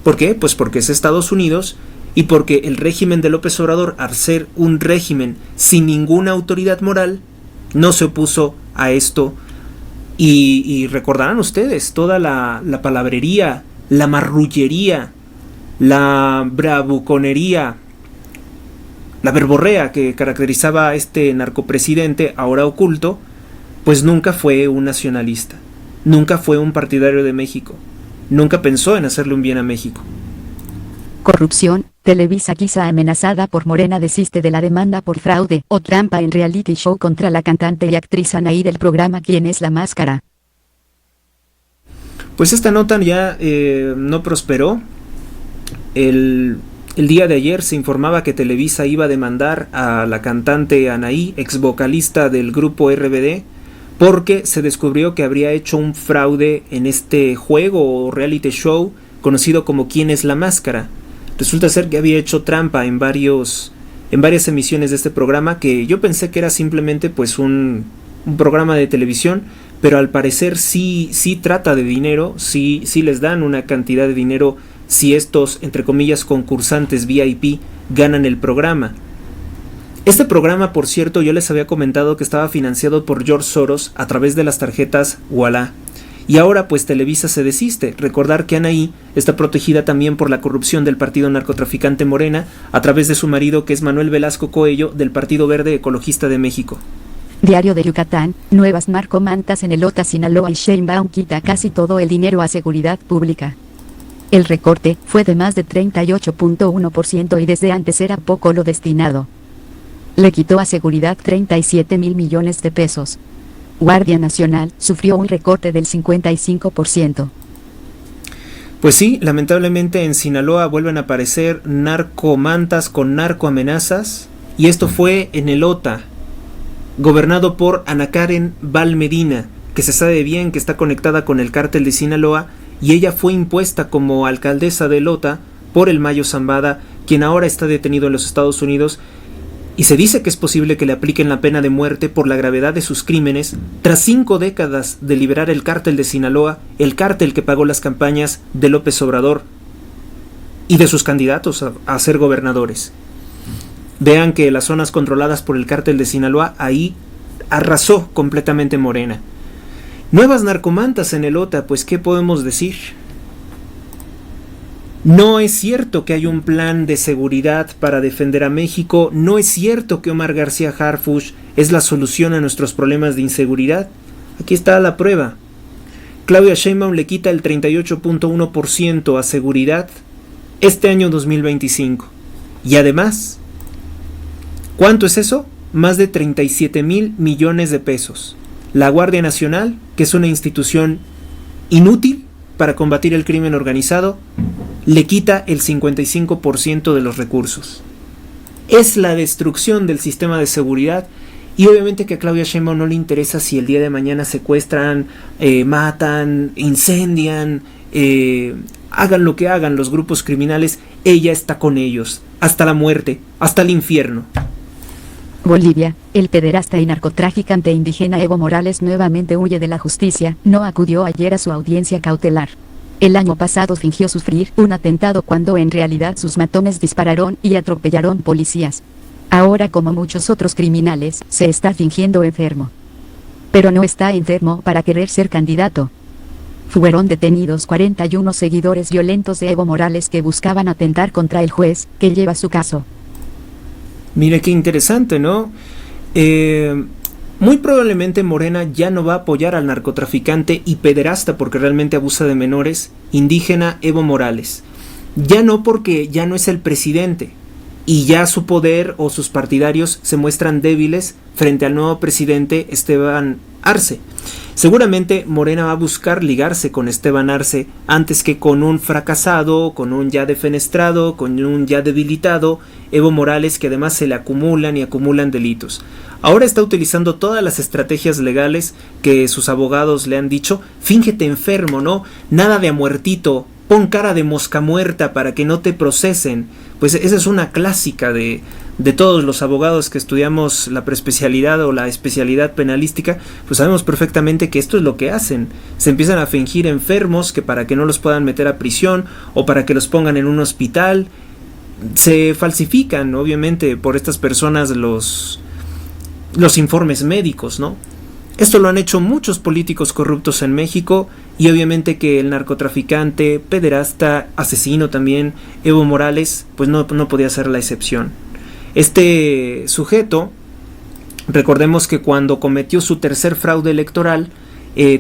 A: ¿Por qué? Pues porque es Estados Unidos y porque el régimen de López Obrador, al ser un régimen sin ninguna autoridad moral, no se opuso a esto. Y recordarán ustedes toda la palabrería, la marrullería, la bravuconería, la verborrea que caracterizaba a este narcopresidente ahora oculto, pues nunca fue un nacionalista, nunca fue un partidario de México, nunca pensó en hacerle un bien a México.
B: Corrupción. Televisa quizá amenazada por Morena desiste de la demanda por fraude o trampa en reality show contra la cantante y actriz Anaí del programa ¿Quién es la máscara?
A: Pues esta nota ya no prosperó. El día de ayer se informaba que Televisa iba a demandar a la cantante Anaí, ex vocalista del grupo RBD, porque se descubrió que habría hecho un fraude en este juego o reality show conocido como ¿Quién es la máscara? Resulta ser que había hecho trampa en varias emisiones de este programa, que yo pensé que era simplemente pues un programa de televisión, pero al parecer sí trata de dinero, sí les dan una cantidad de dinero si estos, entre comillas, concursantes VIP ganan el programa. Este programa, por cierto, yo les había comentado que estaba financiado por George Soros a través de las tarjetas Ualá. Y ahora pues Televisa se desiste. Recordar que Anaí está protegida también por la corrupción del partido narcotraficante Morena a través de su marido, que es Manuel Velasco Coello, del Partido Verde Ecologista de México.
B: Diario de Yucatán. Nuevas narcomantas en el OTA Sinaloa y Sheinbaum quita casi todo el dinero a seguridad pública. El recorte fue de más de 38.1% y desde antes era poco lo destinado. Le quitó a seguridad 37,000 millones de pesos. Guardia Nacional sufrió un recorte del 55%.
A: Pues sí, lamentablemente en Sinaloa vuelven a aparecer narcomantas con narcoamenazas, y esto fue en el OTA, gobernado por Ana Karen Valmedina, que se sabe bien que está conectada con el cártel de Sinaloa, y ella fue impuesta como alcaldesa del OTA por el Mayo Zambada, quien ahora está detenido en los Estados Unidos. Y se dice que es posible que le apliquen la pena de muerte por la gravedad de sus crímenes tras 5 décadas de liberar el cártel de Sinaloa, el cártel que pagó las campañas de López Obrador y de sus candidatos a ser gobernadores. Vean que las zonas controladas por el cártel de Sinaloa, ahí arrasó completamente Morena. Nuevas narcomantas en el OTA, pues ¿qué podemos decir? No es cierto que hay un plan de seguridad para defender a México, no es cierto que Omar García Harfuch es la solución a nuestros problemas de inseguridad. Aquí está la prueba. Claudia Sheinbaum le quita el 38.1% a seguridad este año 2025. Y además, ¿cuánto es eso? Más de 37,000 millones de pesos. La Guardia Nacional, que es una institución inútil para combatir el crimen organizado, le quita el 55% de los recursos. Es la destrucción del sistema de seguridad, y obviamente que a Claudia Sheinbaum no le interesa si el día de mañana secuestran, matan, incendian, hagan lo que hagan los grupos criminales, ella está con ellos, hasta la muerte, hasta el infierno.
B: Bolivia. El pederasta y narcotraficante indígena Evo Morales nuevamente huye de la justicia, no acudió ayer a su audiencia cautelar. El año pasado fingió sufrir un atentado cuando en realidad sus matones dispararon y atropellaron policías. Ahora, como muchos otros criminales, se está fingiendo enfermo. Pero no está enfermo para querer ser candidato. Fueron detenidos 41 seguidores violentos de Evo Morales que buscaban atentar contra el juez que lleva su caso.
A: Mire qué interesante, ¿no? Muy probablemente Morena ya no va a apoyar al narcotraficante y pederasta, porque realmente abusa de menores, indígena Evo Morales. Ya no, porque ya no es el presidente y ya su poder o sus partidarios se muestran débiles frente al nuevo presidente Esteban Arce. Seguramente Morena va a buscar ligarse con Esteban Arce antes que con un fracasado, con un ya defenestrado, con un ya debilitado Evo Morales, que además se le acumulan y acumulan delitos. Ahora está utilizando todas las estrategias legales que sus abogados le han dicho. Fíngete enfermo, ¿no? Nada de a muertito, pon cara de mosca muerta para que no te procesen. Pues esa es una clásica de de todos los abogados que estudiamos la preespecialidad o la especialidad penalística, pues sabemos perfectamente que esto es lo que hacen. Se empiezan a fingir enfermos que para que no los puedan meter a prisión o para que los pongan en un hospital. Se falsifican, obviamente, por estas personas los informes médicos, ¿no? Esto lo han hecho muchos políticos corruptos en México, y obviamente que el narcotraficante, pederasta, asesino también, Evo Morales, pues no podía ser la excepción. Este sujeto, recordemos que cuando cometió su tercer fraude electoral,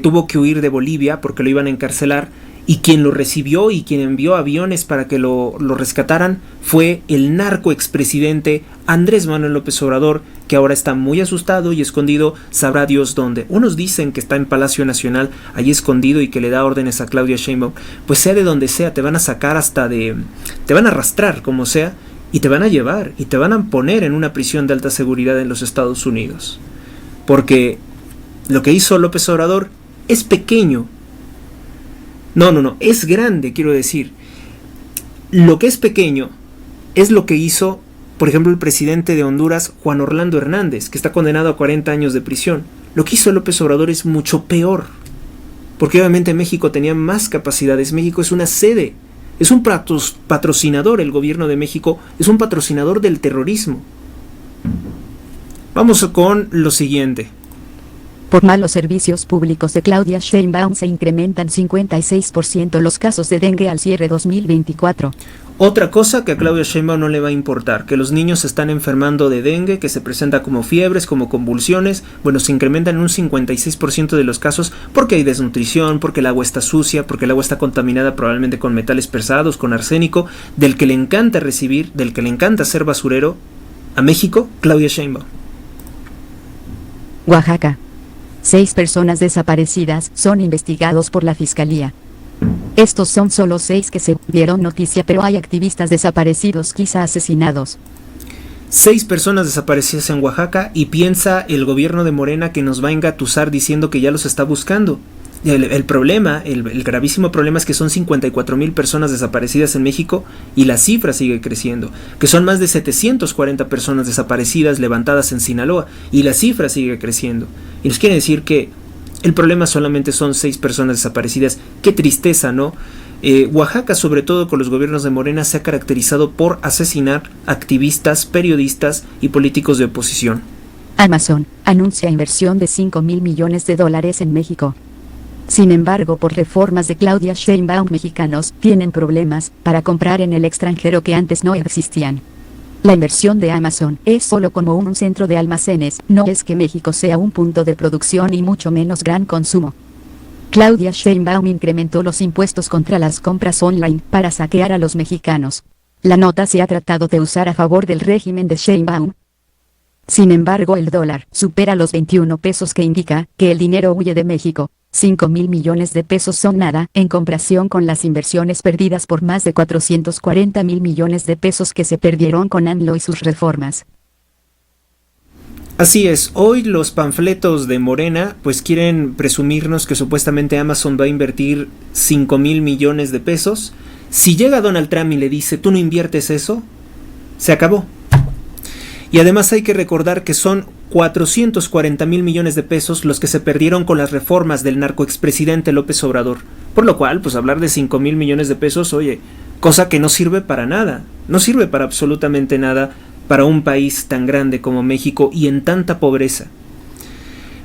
A: tuvo que huir de Bolivia porque lo iban a encarcelar, y quien lo recibió y quien envió aviones para que lo rescataran fue el narco expresidente Andrés Manuel López Obrador, que ahora está muy asustado y escondido, sabrá Dios dónde. Unos dicen que está en Palacio Nacional, allí escondido, y que le da órdenes a Claudia Sheinbaum. Pues sea de donde sea, te van a sacar te van a arrastrar como sea, y te van a llevar, y te van a poner en una prisión de alta seguridad en los Estados Unidos. Porque lo que hizo López Obrador es pequeño. No, es grande, quiero decir. Lo que es pequeño es lo que hizo, por ejemplo, el presidente de Honduras, Juan Orlando Hernández, que está condenado a 40 años de prisión. Lo que hizo López Obrador es mucho peor, porque obviamente México tenía más capacidades. México es una sede, es un patrocinador, el gobierno de México es un patrocinador del terrorismo. Vamos con lo siguiente.
B: Por malos servicios públicos de Claudia Sheinbaum se incrementan 56% los casos de dengue al cierre 2024.
A: Otra cosa que a Claudia Sheinbaum no le va a importar, que los niños se están enfermando de dengue, que se presenta como fiebres, como convulsiones. Bueno, se incrementan un 56% de los casos porque hay desnutrición, porque el agua está sucia, porque el agua está contaminada probablemente con metales pesados, con arsénico, del que le encanta recibir, del que le encanta ser basurero. A México, Claudia Sheinbaum.
B: Oaxaca. 6 personas desaparecidas son investigados por la Fiscalía. Estos son solo 6 que se dieron noticia, pero hay activistas desaparecidos, quizá asesinados.
A: 6 personas desaparecidas en Oaxaca, y piensa el gobierno de Morena que nos va a engatusar diciendo que ya los está buscando. El problema, el gravísimo problema es que son 54,000 personas desaparecidas en México, y la cifra sigue creciendo, que son más de 740 personas desaparecidas levantadas en Sinaloa, y la cifra sigue creciendo. Y nos quiere decir que el problema solamente son 6 personas desaparecidas. Qué tristeza, ¿no? Oaxaca, sobre todo con los gobiernos de Morena, se ha caracterizado por asesinar activistas, periodistas y políticos de oposición.
B: Amazon anuncia inversión de $5,000 millones en México. Sin embargo, por reformas de Claudia Sheinbaum, mexicanos tienen problemas para comprar en el extranjero que antes no existían. La inversión de Amazon es solo como un centro de almacenes, no es que México sea un punto de producción y mucho menos gran consumo. Claudia Sheinbaum incrementó los impuestos contra las compras online para saquear a los mexicanos. La nota se ha tratado de usar a favor del régimen de Sheinbaum. Sin embargo, el dólar supera los 21 pesos, que indica que el dinero huye de México. 5,000 millones de pesos son nada en comparación con las inversiones perdidas por más de 440,000 millones de pesos que se perdieron con AMLO y sus reformas.
A: Así es, hoy los panfletos de Morena pues quieren presumirnos que supuestamente Amazon va a invertir 5,000 millones de pesos. Si llega Donald Trump y le dice, tú no inviertes eso, se acabó. Y además hay que recordar que son 440,000 millones de pesos los que se perdieron con las reformas del narcoexpresidente López Obrador. Por lo cual, pues hablar de 5,000 millones de pesos, oye, cosa que no sirve para nada, no sirve para absolutamente nada para un país tan grande como México y en tanta pobreza.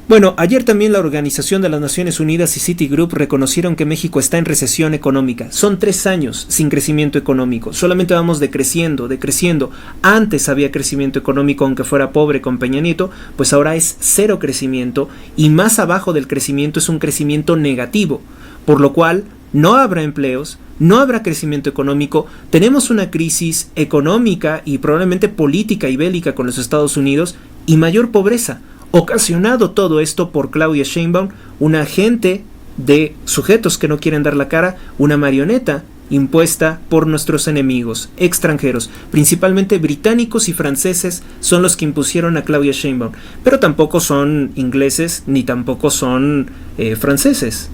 A: Bueno, ayer también la Organización de las Naciones Unidas y Citigroup reconocieron que México está en recesión económica. Son 3 años sin crecimiento económico. Solamente vamos decreciendo. Antes había crecimiento económico, aunque fuera pobre con Peña Nieto, pues ahora es 0 crecimiento, y más abajo del crecimiento es un crecimiento negativo, por lo cual no habrá empleos, no habrá crecimiento económico, tenemos una crisis económica y probablemente política y bélica con los Estados Unidos, y mayor pobreza. Ocasionado todo esto por Claudia Sheinbaum, una agente de sujetos que no quieren dar la cara, una marioneta impuesta por nuestros enemigos extranjeros, principalmente británicos y franceses, son los que impusieron a Claudia Sheinbaum, pero tampoco son ingleses ni tampoco son franceses,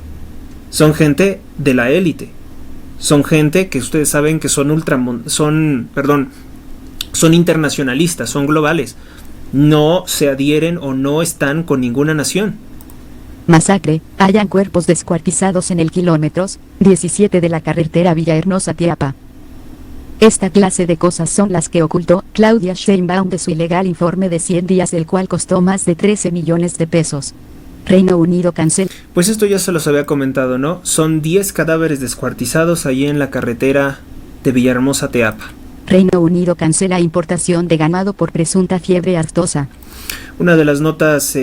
A: son gente de la élite, son gente que ustedes saben que son son internacionalistas, son globales, no se adhieren o no están con ninguna nación.
B: Masacre, hallan cuerpos descuartizados en el kilómetros 17 de la carretera Villahermosa-Tiapa. Esta clase de cosas son las que ocultó Claudia Sheinbaum de su ilegal informe de 100 días, el cual costó más de 13 millones de pesos. Reino Unido cancela.
A: Pues esto ya se los había comentado, ¿no? Son 10 cadáveres descuartizados ahí en la carretera de Villahermosa-Teapa.
B: Reino Unido cancela importación de ganado por presunta fiebre aftosa.
A: Una de las notas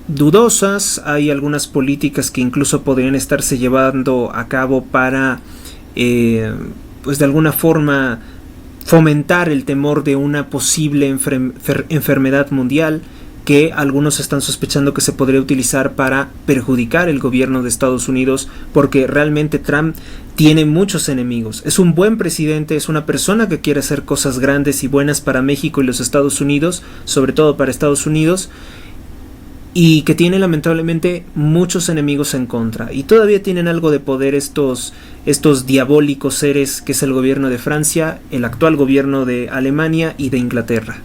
A: dudosas, hay algunas políticas que incluso podrían estarse llevando a cabo para, pues de alguna forma, fomentar el temor de una posible enfermedad mundial, que algunos están sospechando que se podría utilizar para perjudicar el gobierno de Estados Unidos, porque realmente Trump tiene muchos enemigos. Es un buen presidente, es una persona que quiere hacer cosas grandes y buenas para México y los Estados Unidos, sobre todo para Estados Unidos, y que tiene lamentablemente muchos enemigos en contra. Y todavía tienen algo de poder estos diabólicos seres que es el gobierno de Francia, el actual gobierno de Alemania y de Inglaterra.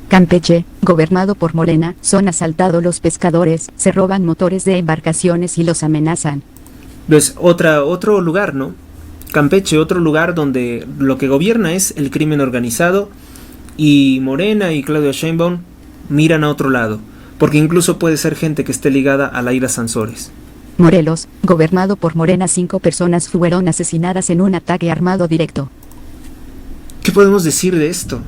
B: Campeche, gobernado por Morena, son asaltados los pescadores, se roban motores de embarcaciones y los amenazan.
A: Pues otro lugar, ¿no? Campeche, otro lugar donde lo que gobierna es el crimen organizado, y Morena y Claudia Sheinbaum miran a otro lado, porque incluso puede ser gente que esté ligada a Laida Sansores.
B: Morelos, gobernado por Morena, 5 personas fueron asesinadas en un ataque armado directo.
A: ¿Qué podemos decir de esto?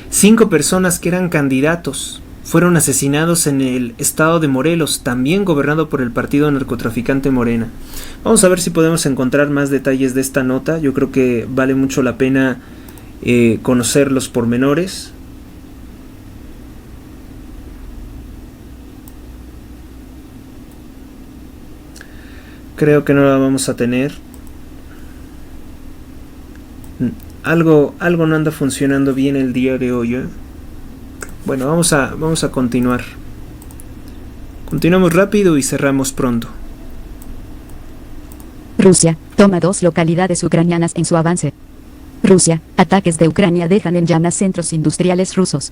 A: 5 personas que eran candidatos fueron asesinados en el estado de Morelos, también gobernado por el partido narcotraficante Morena. Vamos a ver si podemos encontrar más detalles de esta nota. Yo creo que vale mucho la pena conocer los pormenores. Creo que no la vamos a tener. Algo no anda funcionando bien el día de hoy, ¿eh? Bueno, vamos a continuar. Continuamos rápido y cerramos pronto.
B: Rusia toma 2 localidades ucranianas en su avance. Rusia, ataques de Ucrania dejan en llamas centros industriales rusos.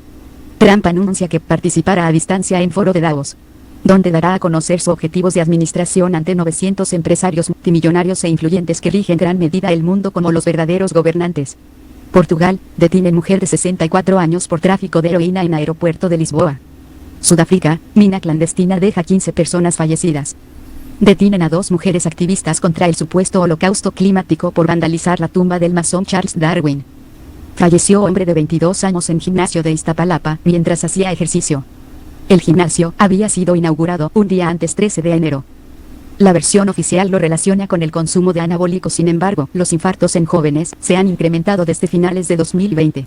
B: Trump anuncia que participará a distancia en foro de Davos, donde dará a conocer sus objetivos de administración ante 900 empresarios multimillonarios e influyentes que rigen en gran medida el mundo como los verdaderos gobernantes. Portugal, detiene mujer de 64 años por tráfico de heroína en aeropuerto de Lisboa. Sudáfrica, mina clandestina deja 15 personas fallecidas. Detienen a 2 mujeres activistas contra el supuesto holocausto climático por vandalizar la tumba del masón Charles Darwin. Falleció hombre de 22 años en gimnasio de Iztapalapa mientras hacía ejercicio. El gimnasio había sido inaugurado un día antes, 13 de enero. La versión oficial lo relaciona con el consumo de anabólicos, sin embargo, los infartos en jóvenes se han incrementado desde finales de 2020.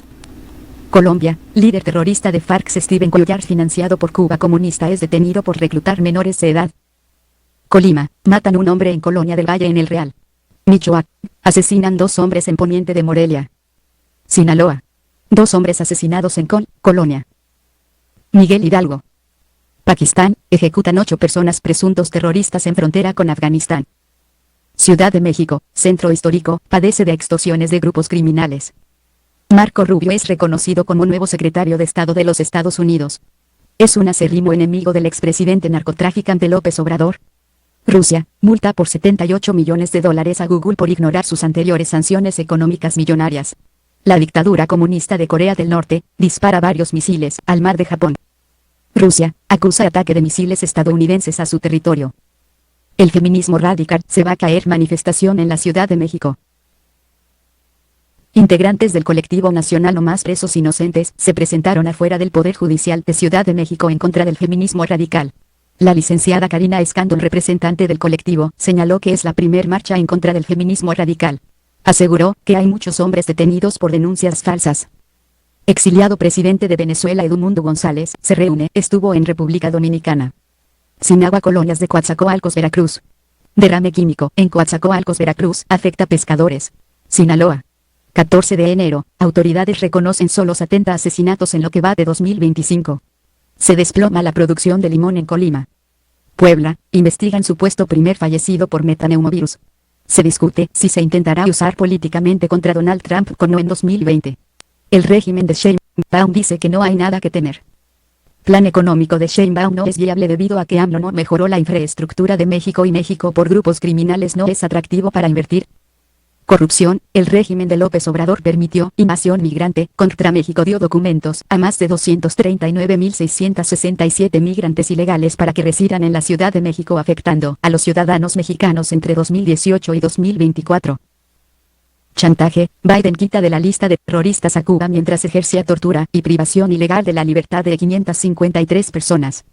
B: Colombia, líder terrorista de FARC Steven Cuellar, financiado por Cuba comunista, es detenido por reclutar menores de edad. Colima, matan un hombre en Colonia del Valle en El Real. Michoacán, asesinan 2 hombres en Poniente de Morelia. Sinaloa, 2 hombres asesinados en Colonia. Miguel Hidalgo. Pakistán, ejecutan 8 personas presuntos terroristas en frontera con Afganistán. Ciudad de México, centro histórico, padece de extorsiones de grupos criminales. Marco Rubio es reconocido como nuevo secretario de Estado de los Estados Unidos. Es un acérrimo enemigo del expresidente narcotraficante López Obrador. Rusia, multa por $78 millones a Google por ignorar sus anteriores sanciones económicas millonarias. La dictadura comunista de Corea del Norte dispara varios misiles al mar de Japón. Rusia acusa ataque de misiles estadounidenses a su territorio. El feminismo radical se va a caer, manifestación en la Ciudad de México. Integrantes del colectivo nacional No Más Presos Inocentes se presentaron afuera del Poder Judicial de Ciudad de México en contra del feminismo radical. La licenciada Karina Escandón, representante del colectivo, señaló que es la primer marcha en contra del feminismo radical. Aseguró que hay muchos hombres detenidos por denuncias falsas. Exiliado presidente de Venezuela Edmundo González se reúne, estuvo en República Dominicana. Sin agua, colonias de Coatzacoalcos, Veracruz. Derrame químico en Coatzacoalcos, Veracruz, afecta pescadores. Sinaloa. 14 de enero, autoridades reconocen solo 70 asesinatos en lo que va de 2025. Se desploma la producción de limón en Colima. Puebla, investigan supuesto primer fallecido por metaneumovirus. Se discute si se intentará usar políticamente contra Donald Trump como en 2020. el régimen de Sheinbaum dice que no hay nada que temer. Plan económico de Sheinbaum no es viable debido a que AMLO no mejoró la infraestructura de México y México por grupos criminales no es atractivo para invertir. Corrupción, el régimen de López Obrador permitió invasión migrante, contra México dio documentos a más de 239.667 migrantes ilegales para que residan en la Ciudad de México afectando a los ciudadanos mexicanos entre 2018 y 2024. Chantaje, Biden quita de la lista de terroristas a Cuba mientras ejercía tortura y privación ilegal de la libertad de 553 personas.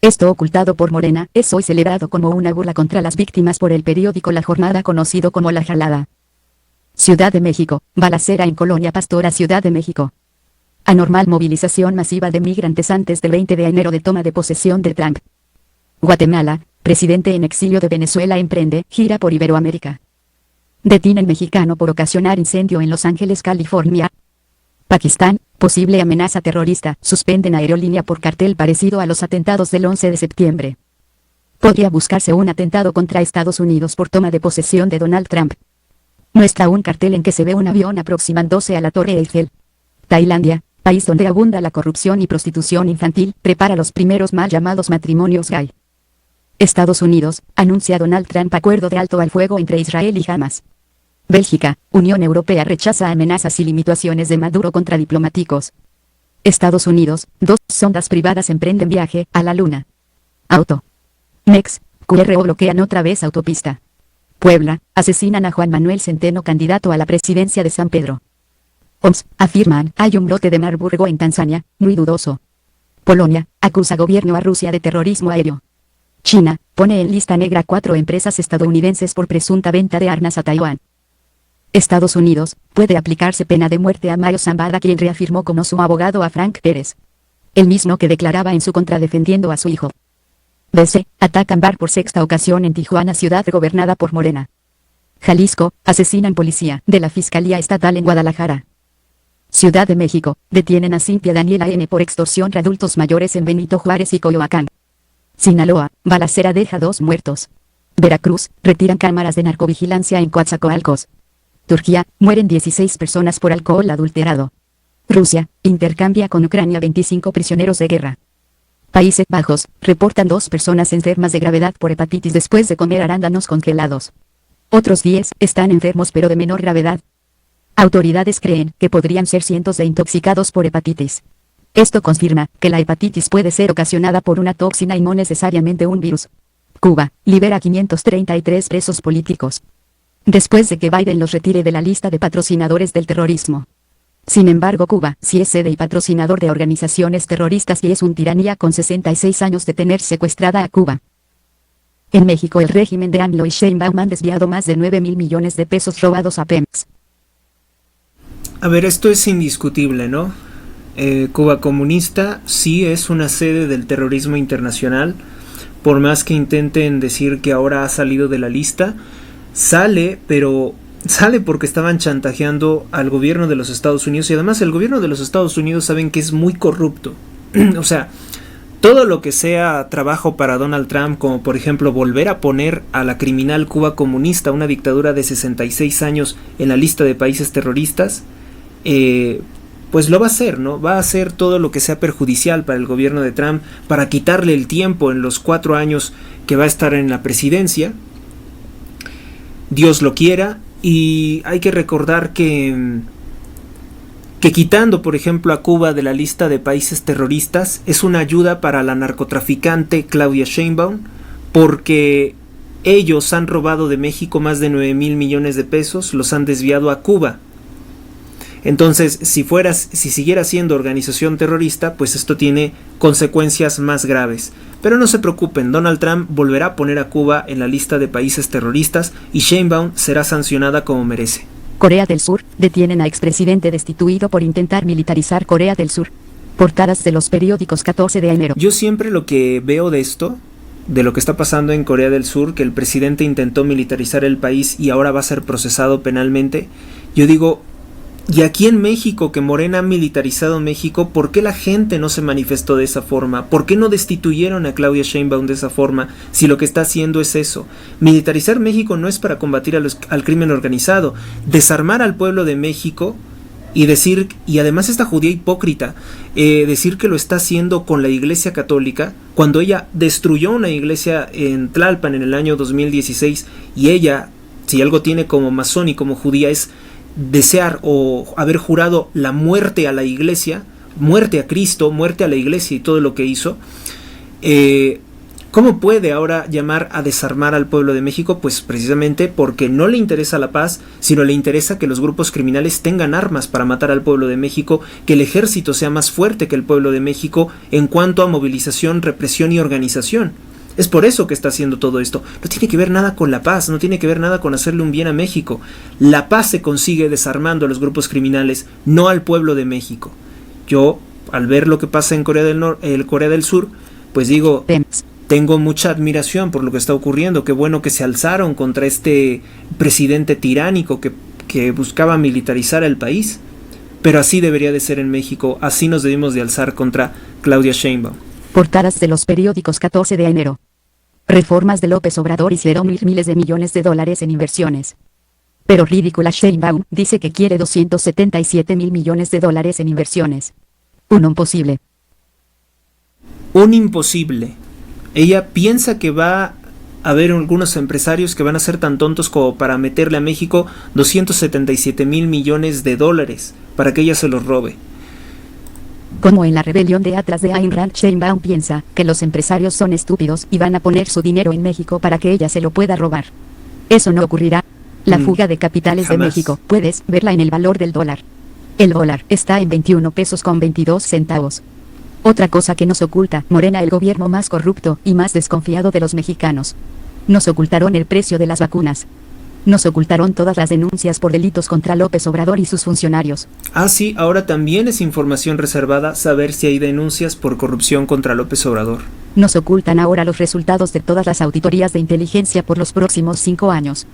B: Esto ocultado por Morena, es hoy celebrado como una burla contra las víctimas por el periódico La Jornada conocido como La Jalada. Ciudad de México, balacera en Colonia Pastora Ciudad de México. Anormal movilización masiva de migrantes antes del 20 de enero de toma de posesión de Trump. Guatemala, presidente en exilio de Venezuela emprende gira por Iberoamérica. Detienen mexicano por ocasionar incendio en Los Ángeles, California. Pakistán, posible amenaza terrorista, suspenden aerolínea por cartel parecido a los atentados del 11 de septiembre. Podría buscarse un atentado contra Estados Unidos por toma de posesión de Donald Trump. Muestra un cartel en que se ve un avión aproximándose a la Torre Eiffel. Tailandia, país donde abunda la corrupción y prostitución infantil, prepara los primeros mal llamados matrimonios gay. Estados Unidos, anuncia Donald Trump acuerdo de alto al fuego entre Israel y Hamas. Bélgica, Unión Europea rechaza amenazas y limitaciones de Maduro contra diplomáticos. Estados Unidos, 2 sondas privadas emprenden viaje a la Luna. Auto. Mex, QRO bloquean otra vez autopista. Puebla, asesinan a Juan Manuel Centeno candidato a la presidencia de San Pedro. OMS, afirman, hay un brote de Marburgo en Tanzania, muy dudoso. Polonia, acusa gobierno a Rusia de terrorismo aéreo. China, pone en lista negra 4 empresas estadounidenses por presunta venta de armas a Taiwán. Estados Unidos, puede aplicarse pena de muerte a Mario Zambada quien reafirmó como su abogado a Frank Pérez. El mismo que declaraba en su contra defendiendo a su hijo. DC, atacan bar por 6ª ocasión en Tijuana ciudad gobernada por Morena. Jalisco, asesinan policía de la Fiscalía Estatal en Guadalajara. Ciudad de México, detienen a Cintia Daniela N. por extorsión de adultos mayores en Benito Juárez y Coyoacán. Sinaloa, balacera deja 2 muertos. Veracruz, retiran cámaras de narcovigilancia en Coatzacoalcos. Turquía, mueren 16 personas por alcohol adulterado. Rusia, intercambia con Ucrania 25 prisioneros de guerra. Países Bajos, reportan 2 personas enfermas de gravedad por hepatitis después de comer arándanos congelados. Otros 10 están enfermos pero de menor gravedad. Autoridades creen que podrían ser cientos de intoxicados por hepatitis. Esto confirma que la hepatitis puede ser ocasionada por una toxina y no necesariamente un virus. Cuba, libera 533 presos políticos. Después de que Biden los retire de la lista de patrocinadores del terrorismo. Sin embargo, Cuba sí es sede y patrocinador de organizaciones terroristas y es un tiranía con 66 años de tener secuestrada a Cuba. En México el régimen de AMLO y Sheinbaum han desviado más de 9,000 millones de pesos robados a Pemex.
A: A ver, esto es indiscutible, ¿no? Cuba comunista sí es una sede del terrorismo internacional, por más que intenten decir que ahora ha salido de la lista, sale, pero sale porque estaban chantajeando al gobierno de los Estados Unidos y además el gobierno de los Estados Unidos saben que es muy corrupto. O sea, todo lo que sea trabajo para Donald Trump, como por ejemplo volver a poner a la criminal Cuba comunista, una dictadura de 66 años en la lista de países terroristas, pues lo va a hacer, ¿no? Va a hacer todo lo que sea perjudicial para el gobierno de Trump, para quitarle el tiempo en los 4 años que va a estar en la presidencia. Dios lo quiera, y hay que recordar que quitando, por ejemplo, a Cuba de la lista de países terroristas es una ayuda para la narcotraficante Claudia Sheinbaum, porque ellos han robado de México más de 9,000 millones de pesos, los han desviado a Cuba. Entonces, si siguiera siendo organización terrorista, pues esto tiene consecuencias más graves. Pero no se preocupen, Donald Trump volverá a poner a Cuba en la lista de países terroristas y Sheinbaum será sancionada como merece.
B: Corea del Sur, detienen a expresidente destituido por intentar militarizar Corea del Sur. Portadas de los periódicos 14 de enero.
A: Yo siempre lo que veo de esto, de lo que está pasando en Corea del Sur, que el presidente intentó militarizar el país y ahora va a ser procesado penalmente, yo digo, y aquí en México, que Morena ha militarizado México, ¿por qué la gente no se manifestó de esa forma? ¿Por qué no destituyeron a Claudia Sheinbaum de esa forma si lo que está haciendo es eso? Militarizar México no es para combatir al crimen organizado. Desarmar al pueblo de México y además esta judía hipócrita, decir que lo está haciendo con la Iglesia Católica, cuando ella destruyó una iglesia en Tlalpan en el año 2016, y ella, si algo tiene como masón y como judía, es desear o haber jurado la muerte a la iglesia, muerte a Cristo, muerte a la iglesia y todo lo que hizo. ¿Cómo puede ahora llamar a desarmar al pueblo de México? Pues precisamente porque no le interesa la paz, sino le interesa que los grupos criminales tengan armas para matar al pueblo de México, que el ejército sea más fuerte que el pueblo de México en cuanto a movilización, represión y organización. Es por eso que está haciendo todo esto. No tiene que ver nada con la paz, no tiene que ver nada con hacerle un bien a México. La paz se consigue desarmando a los grupos criminales, no al pueblo de México. Yo, al ver lo que pasa en Corea del Sur, pues digo, tengo mucha admiración por lo que está ocurriendo. Qué bueno que se alzaron contra este presidente tiránico que buscaba militarizar el país. Pero así debería de ser en México, así nos debimos de alzar contra Claudia Sheinbaum.
B: Portadas de los periódicos 14 de enero. Reformas de López Obrador hicieron miles de millones de dólares en inversiones. Pero ridícula Sheinbaum dice que quiere 277 mil millones de dólares en inversiones. Un imposible.
A: Un imposible. Ella piensa que va a haber algunos empresarios que van a ser tan tontos como para meterle a México 277 mil millones de dólares para que ella se los robe.
B: Como en la rebelión de Atlas de Ayn Rand, Sheinbaum piensa que los empresarios son estúpidos y van a poner su dinero en México para que ella se lo pueda robar. Eso no ocurrirá. La fuga de capitales
A: jamás.
B: de México, puedes verla en el valor del dólar. El dólar está en 21 pesos con 22 centavos. Otra cosa que nos oculta Morena, el gobierno más corrupto y más desconfiado de los mexicanos. Nos ocultaron el precio de las vacunas. Nos ocultaron todas las denuncias por delitos contra López Obrador y sus funcionarios.
A: Ah, sí, ahora también es información reservada saber si hay denuncias por corrupción contra López Obrador.
B: Nos ocultan ahora los resultados de todas las auditorías de inteligencia por los próximos 5 años.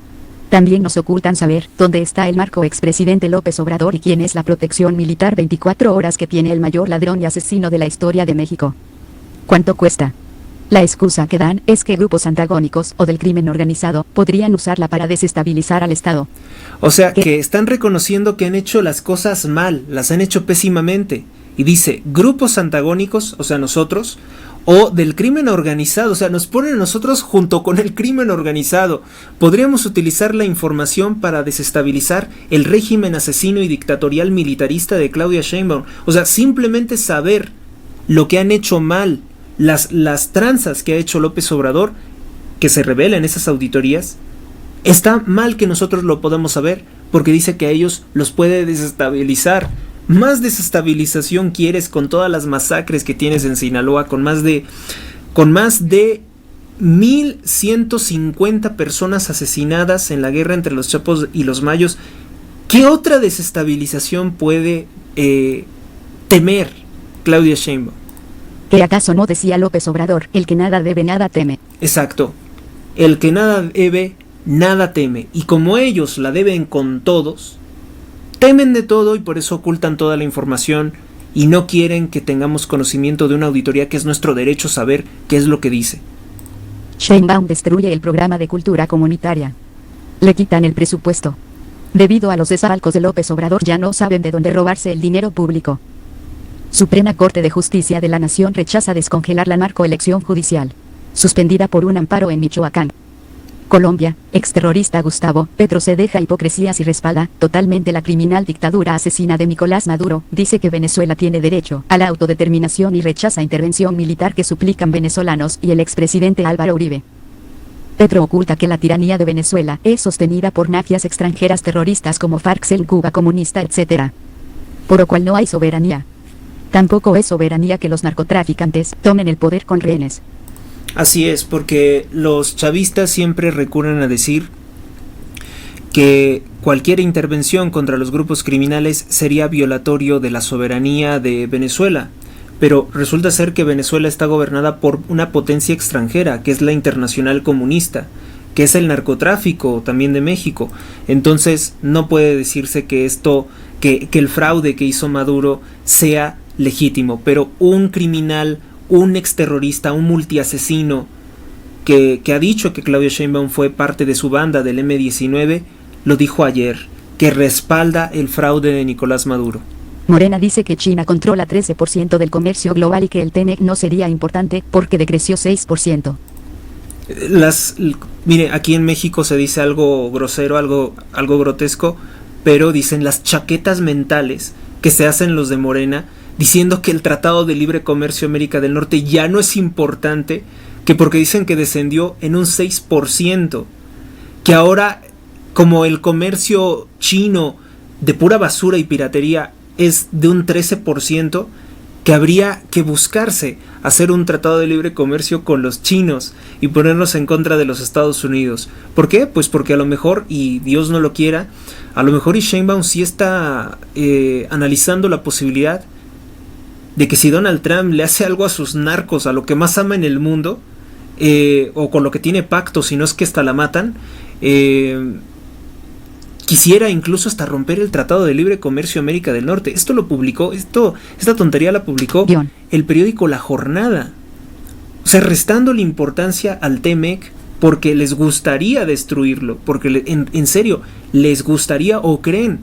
B: También nos ocultan saber dónde está el narco expresidente López Obrador y quién es la protección militar 24 horas que tiene el mayor ladrón y asesino de la historia de México. ¿Cuánto cuesta? La excusa que dan es que grupos antagónicos o del crimen organizado podrían usarla para desestabilizar al Estado.
A: O sea, que están reconociendo que han hecho las cosas mal, las han hecho pésimamente. Y dice, grupos antagónicos, o sea, nosotros, o del crimen organizado, o sea, nos ponen a nosotros junto con el crimen organizado. Podríamos utilizar la información para desestabilizar el régimen asesino y dictatorial militarista de Claudia Sheinbaum. O sea, simplemente saber lo que han hecho mal, las tranzas que ha hecho López Obrador, que se revela en esas auditorías, está mal que nosotros lo podamos saber, porque dice que a ellos los puede desestabilizar. Más desestabilización quieres con todas las masacres que tienes en Sinaloa, con más de 1,150 personas asesinadas en la guerra entre los Chapos y los Mayos. ¿Qué otra desestabilización puede temer Claudia Sheinbaum?
B: ¿Qué acaso no decía López Obrador, el que nada debe nada teme?
A: Exacto, el que nada debe nada teme, y como ellos la deben con todos, temen de todo y por eso ocultan toda la información y no quieren que tengamos conocimiento de una auditoría que es nuestro derecho saber qué es lo que dice.
B: Sheinbaum destruye el programa de cultura comunitaria. Le quitan el presupuesto. Debido a los desfalcos de López Obrador ya no saben de dónde robarse el dinero público. Suprema Corte de Justicia de la Nación rechaza descongelar la narcoelección judicial, suspendida por un amparo en Michoacán. Colombia, exterrorista Gustavo Petro se deja hipocresías y respalda totalmente la criminal dictadura asesina de Nicolás Maduro. Dice que Venezuela tiene derecho a la autodeterminación y rechaza intervención militar que suplican venezolanos y el expresidente Álvaro Uribe. Petro oculta que la tiranía de Venezuela es sostenida por mafias extranjeras terroristas como FARC, Cuba comunista, etc. Por lo cual no hay soberanía. Tampoco es soberanía que los narcotraficantes tomen el poder con rehenes.
A: Así es, porque los chavistas siempre recurren a decir que cualquier intervención contra los grupos criminales sería violatorio de la soberanía de Venezuela, pero resulta ser que Venezuela está gobernada por una potencia extranjera, que es la Internacional Comunista, que es el narcotráfico también de México. Entonces no puede decirse que que el fraude que hizo Maduro sea legítimo, pero un criminal, un exterrorista, un multiasesino que ha dicho que Claudia Sheinbaum fue parte de su banda del M-19, lo dijo ayer, que respalda el fraude de Nicolás Maduro.
B: Morena dice que China controla 13% del comercio global y que el TEMEC no sería importante porque decreció 6%.
A: Mire, aquí en México se dice algo grosero, algo grotesco, pero dicen las chaquetas mentales que se hacen los de Morena, diciendo que el Tratado de Libre Comercio América del Norte ya no es importante, que porque dicen que descendió en un 6%, que ahora como el comercio chino de pura basura y piratería es de un 13%, que habría que buscarse hacer un tratado de libre comercio con los chinos y ponernos en contra de los Estados Unidos. ¿Por qué? Pues porque a lo mejor, y Dios no lo quiera, a lo mejor Sheinbaum sí está analizando la posibilidad de que si Donald Trump le hace algo a sus narcos, a lo que más ama en el mundo, o con lo que tiene pacto, si no es que hasta la matan, quisiera incluso hasta romper el Tratado de Libre Comercio América del Norte. Esto lo publicó, esta tontería la publicó el periódico La Jornada. O sea, restándole importancia al TEMEC porque les gustaría destruirlo, porque en serio, les gustaría o creen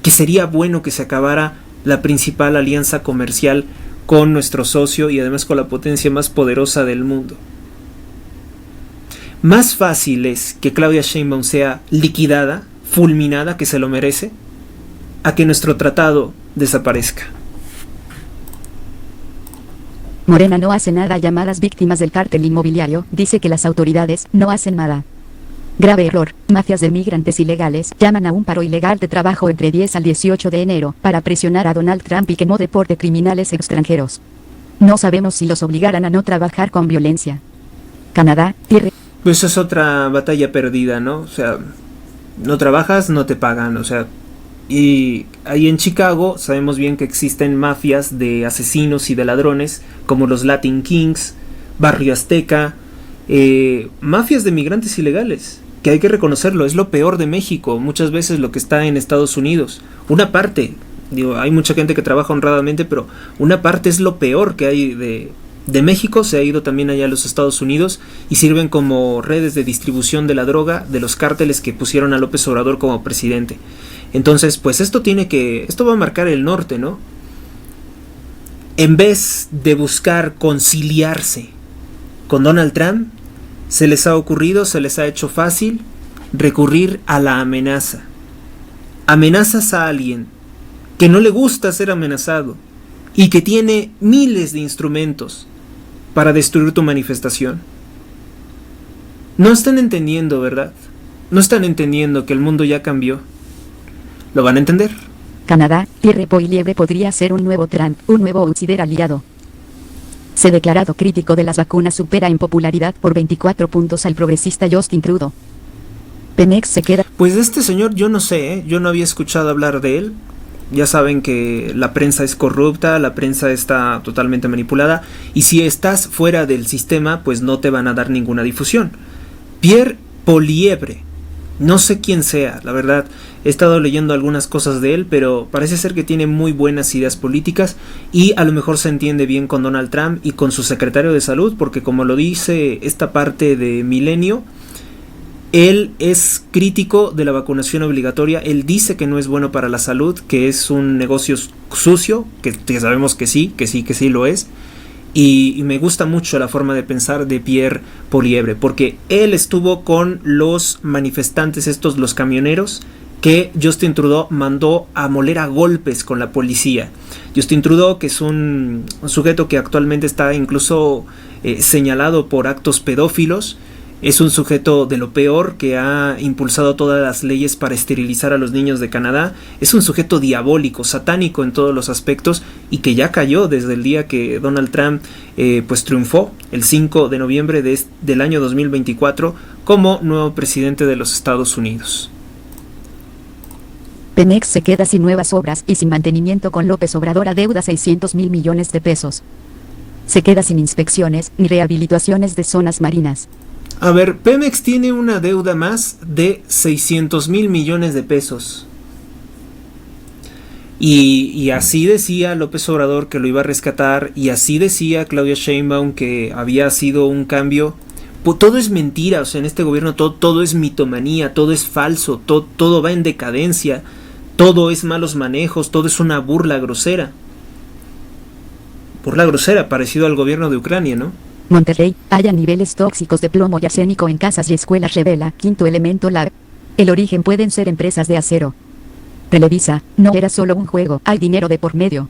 A: que sería bueno que se acabara la principal alianza comercial con nuestro socio y además con la potencia más poderosa del mundo. Más fácil es que Claudia Sheinbaum sea liquidada, fulminada, que se lo merece, a que nuestro tratado desaparezca.
B: Morena no hace nada. Llamadas víctimas del cártel inmobiliario, dice que las autoridades no hacen nada. Grave error. Mafias de migrantes ilegales llaman a un paro ilegal de trabajo entre 10 al 18 de enero para presionar a Donald Trump y que no deporte criminales extranjeros. No sabemos si los obligarán a no trabajar con violencia. Canadá, tierra.
A: Pues es otra batalla perdida, ¿no? O sea, no trabajas, no te pagan, o sea, y ahí en Chicago sabemos bien que existen mafias de asesinos y de ladrones, como los Latin Kings, Barrio Azteca, mafias de migrantes ilegales, que hay que reconocerlo, es lo peor de México, muchas veces lo que está en Estados Unidos, una parte, digo, hay mucha gente que trabaja honradamente, pero una parte es lo peor que hay de México, se ha ido también allá a los Estados Unidos y sirven como redes de distribución de la droga de los cárteles que pusieron a López Obrador como presidente. Entonces, pues esto va a marcar el norte, ¿no? En vez de buscar conciliarse con Donald Trump, se les ha hecho fácil recurrir a la amenaza. Amenazas a alguien que no le gusta ser amenazado y que tiene miles de instrumentos para destruir tu manifestación. No están entendiendo, ¿verdad? No están entendiendo que el mundo ya cambió. ¿Lo van a entender?
B: Canadá, Pierre Poilievre podría ser un nuevo Trump, un nuevo outsider aliado. Se declarado crítico de las vacunas supera en popularidad por 24 puntos al progresista Justin Trudeau. Pemex se queda.
A: Pues de este señor yo no sé, yo no había escuchado hablar de él. Ya saben que la prensa es corrupta, la prensa está totalmente manipulada y si estás fuera del sistema pues no te van a dar ninguna difusión. Pierre Poilievre, no sé quién sea, la verdad, he estado leyendo algunas cosas de él, pero parece ser que tiene muy buenas ideas políticas y a lo mejor se entiende bien con Donald Trump y con su secretario de salud, porque como lo dice esta parte de Milenio, él es crítico de la vacunación obligatoria, él dice que no es bueno para la salud, que es un negocio sucio, que sabemos que sí lo es, y me gusta mucho la forma de pensar de Pierre Poilievre, porque él estuvo con los manifestantes estos, los camioneros, que Justin Trudeau mandó a moler a golpes con la policía. Justin Trudeau, que es un sujeto que actualmente está incluso señalado por actos pedófilos, es un sujeto de lo peor que ha impulsado todas las leyes para esterilizar a los niños de Canadá. Es un sujeto diabólico, satánico en todos los aspectos y que ya cayó desde el día que Donald Trump pues triunfó el 5 de noviembre del año 2024 como nuevo presidente de los Estados Unidos.
B: Pemex se queda sin nuevas obras y sin mantenimiento con López Obrador adeuda 600,000 millones de pesos. Se queda sin inspecciones ni rehabilitaciones de zonas marinas.
A: A ver, Pemex tiene una deuda más de 600,000 millones de pesos. Y así decía López Obrador que lo iba a rescatar, y así decía Claudia Sheinbaum que había sido un cambio todo es mentira, o sea, en este gobierno todo es mitomanía, todo es falso, todo va en decadencia, todo es malos manejos, todo es una burla grosera. Burla grosera, parecido al gobierno de Ucrania, ¿no?
B: Monterrey, haya niveles tóxicos de plomo y arsénico en casas y escuelas, revela Quinto Elemento Lab. El origen pueden ser empresas de acero. Televisa, no era solo un juego, hay dinero de por medio.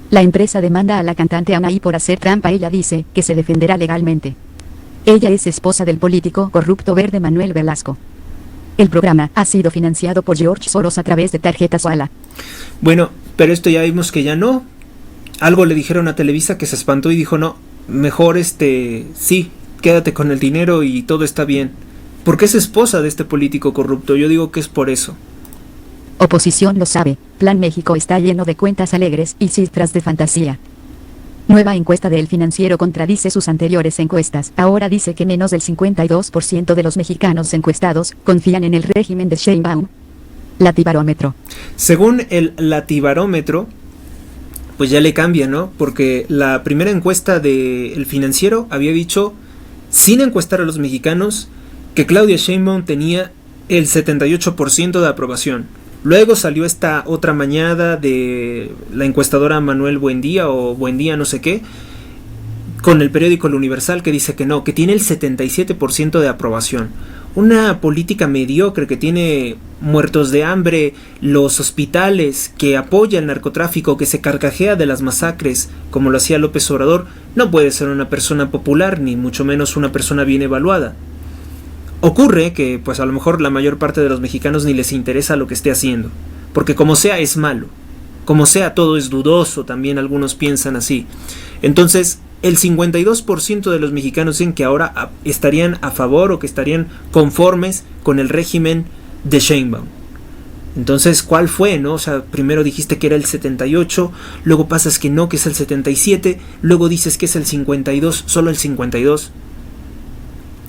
B: La empresa demanda a la cantante Anaí por hacer trampa. Ella dice que se defenderá legalmente. Ella es esposa del político corrupto verde Manuel Velasco. El programa ha sido financiado por George Soros a través de tarjetas Oala.
A: Bueno, pero esto ya vimos que ya no. Algo le dijeron a Televisa que se espantó y dijo no, mejor sí, quédate con el dinero y todo está bien. Porque es esposa de este político corrupto, yo digo que es por eso.
B: Oposición lo sabe, Plan México está lleno de cuentas alegres y cifras de fantasía. Nueva encuesta de El Financiero contradice sus anteriores encuestas. Ahora dice que menos del 52% de los mexicanos encuestados confían en el régimen de Sheinbaum. Latibarómetro.
A: Según el Latibarómetro, pues ya le cambia, ¿no? Porque la primera encuesta de El Financiero había dicho, sin encuestar a los mexicanos, que Claudia Sheinbaum tenía el 78% de aprobación. Luego salió esta otra mañada de la encuestadora Manuel Buendía o Buendía no sé qué, con el periódico El Universal, que dice que no, que tiene el 77% de aprobación. Una política mediocre que tiene muertos de hambre, los hospitales, que apoya el narcotráfico, que se carcajea de las masacres, como lo hacía López Obrador, no puede ser una persona popular, ni mucho menos una persona bien evaluada. Ocurre que pues a lo mejor la mayor parte de los mexicanos ni les interesa lo que esté haciendo, porque como sea es malo, como sea todo es dudoso, también algunos piensan así. Entonces el 52% de los mexicanos dicen que ahora estarían a favor o que estarían conformes con el régimen de Sheinbaum. Entonces, ¿cuál fue, no? O sea, primero dijiste que era el 78, luego pasas que no, que es el 77, luego dices que es el 52, solo el 52.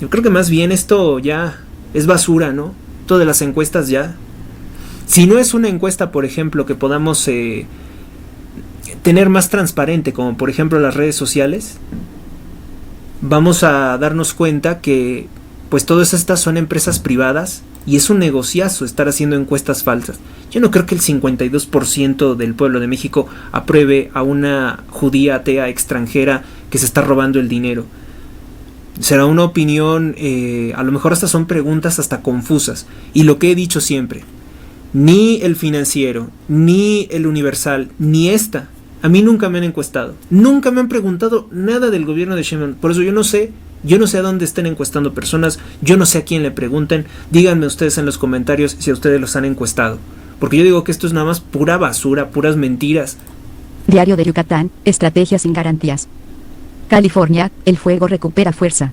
A: Yo creo que más bien esto ya es basura, ¿no? Todas las encuestas ya. Si no es una encuesta, por ejemplo, que podamos tener más transparente, como por ejemplo las redes sociales, vamos a darnos cuenta que pues todas estas son empresas privadas y es un negociazo estar haciendo encuestas falsas. Yo no creo que el 52% del pueblo de México apruebe a una judía atea extranjera que se está robando el dinero. Será una opinión, a lo mejor hasta son preguntas hasta confusas. Y lo que he dicho siempre, ni El Financiero, ni El Universal, ni esta, a mí nunca me han encuestado. Nunca me han preguntado nada del gobierno de Sheinbaum. Por eso yo no sé a dónde estén encuestando personas, yo no sé a quién le pregunten. Díganme ustedes en los comentarios si a ustedes los han encuestado. Porque yo digo que esto es nada más pura basura, puras mentiras.
B: Diario de Yucatán, estrategias sin garantías. California, el fuego recupera fuerza.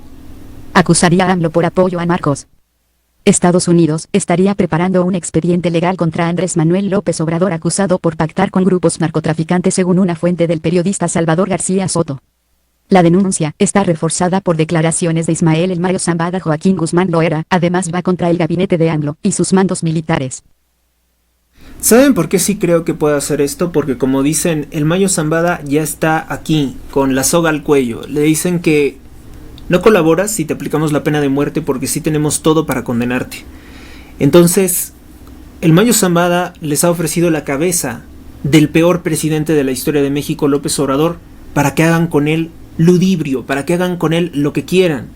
B: Acusaría a AMLO por apoyo a Marcos. Estados Unidos estaría preparando un expediente legal contra Andrés Manuel López Obrador, acusado por pactar con grupos narcotraficantes, según una fuente del periodista Salvador García Soto. La denuncia está reforzada por declaraciones de Ismael El Mayo Zambada, Joaquín Guzmán Loera. Además va contra el gabinete de AMLO y sus mandos militares.
A: ¿Saben por qué sí creo que puede hacer esto? Porque como dicen, el Mayo Zambada ya está aquí, con la soga al cuello. Le dicen que no colaboras si te aplicamos la pena de muerte, porque sí tenemos todo para condenarte. Entonces, el Mayo Zambada les ha ofrecido la cabeza del peor presidente de la historia de México, López Obrador, para que hagan con él ludibrio, para que hagan con él lo que quieran.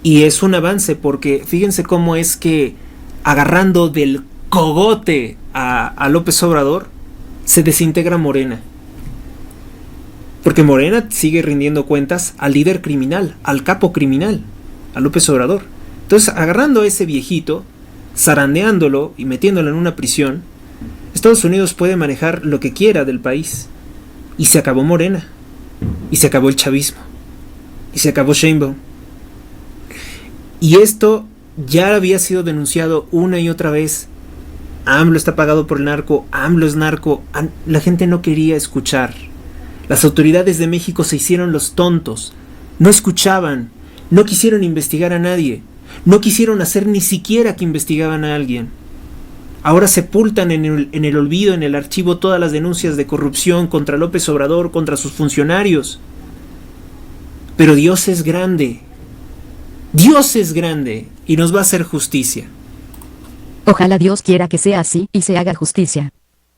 A: Y es un avance, porque fíjense cómo es que agarrando del cogote a López Obrador se desintegra Morena, porque Morena sigue rindiendo cuentas al líder criminal, al capo criminal, a López Obrador. Entonces, agarrando a ese viejito, zarandeándolo y metiéndolo en una prisión, Estados Unidos puede manejar lo que quiera del país. Y se acabó Morena, y se acabó el chavismo, y se acabó Sheinbaum. Y esto ya había sido denunciado una y otra vez. AMLO está pagado por el narco, AMLO es narco. La gente no quería escuchar. Las autoridades de México se hicieron los tontos, no escuchaban, no quisieron investigar a nadie, no quisieron hacer ni siquiera que investigaban a alguien. Ahora sepultan en el olvido, en el archivo, todas las denuncias de corrupción contra López Obrador, contra sus funcionarios. Pero Dios es grande, Dios es grande y nos va a hacer justicia.
B: Ojalá Dios quiera que sea así y se haga justicia.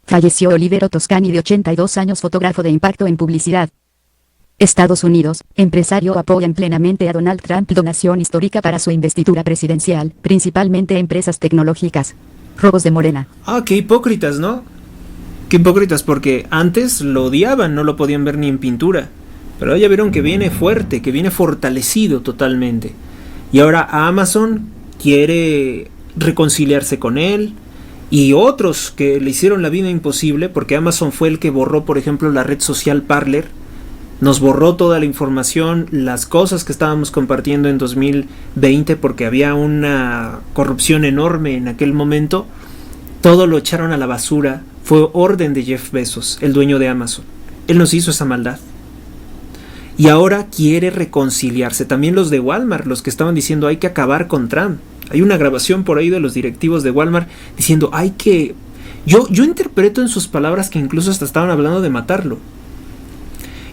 B: Falleció Olivero Toscani, de 82 años, fotógrafo de impacto en publicidad. Estados Unidos, empresario, apoyan plenamente a Donald Trump. Donación histórica para su investidura presidencial, principalmente empresas tecnológicas. Robos de Morena.
A: Ah, qué hipócritas, ¿no? Qué hipócritas, porque antes lo odiaban, no lo podían ver ni en pintura. Pero ya vieron que viene fuerte, que viene fortalecido totalmente. Y ahora Amazon quiere reconciliarse con él. Y otros que le hicieron la vida imposible, porque Amazon fue el que borró, por ejemplo, la red social Parler. Nos borró toda la información, las cosas que estábamos compartiendo en 2020, porque había una corrupción enorme en aquel momento. Todo lo echaron a la basura. Fue orden de Jeff Bezos, el dueño de Amazon. Él nos hizo esa maldad. Y ahora quiere reconciliarse. También los de Walmart, los que estaban diciendo hay que acabar con Trump. Hay una grabación por ahí de los directivos de Walmart diciendo hay que... Yo interpreto en sus palabras que incluso hasta estaban hablando de matarlo.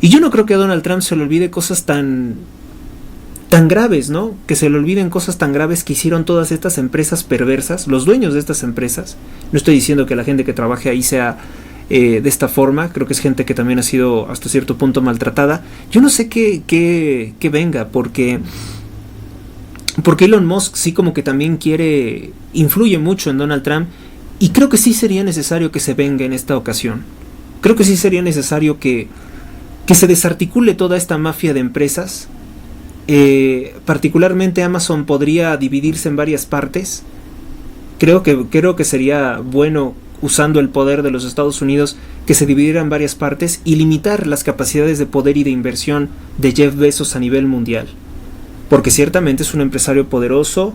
A: Y yo no creo que a Donald Trump se le olvide cosas tan graves, ¿no? Que se le olviden cosas tan graves que hicieron todas estas empresas perversas, los dueños de estas empresas. No estoy diciendo que la gente que trabaje ahí sea de esta forma, creo que es gente que también ha sido hasta cierto punto maltratada. Yo no sé qué venga, porque Elon Musk sí como que también influye mucho en Donald Trump, y creo que sí sería necesario que se venga en esta ocasión. Creo que sí sería necesario que se desarticule toda esta mafia de empresas. Particularmente Amazon podría dividirse en varias partes. Creo que sería bueno, usando el poder de los Estados Unidos, que se dividiera en varias partes y limitar las capacidades de poder y de inversión de Jeff Bezos a nivel mundial. Porque ciertamente es un empresario poderoso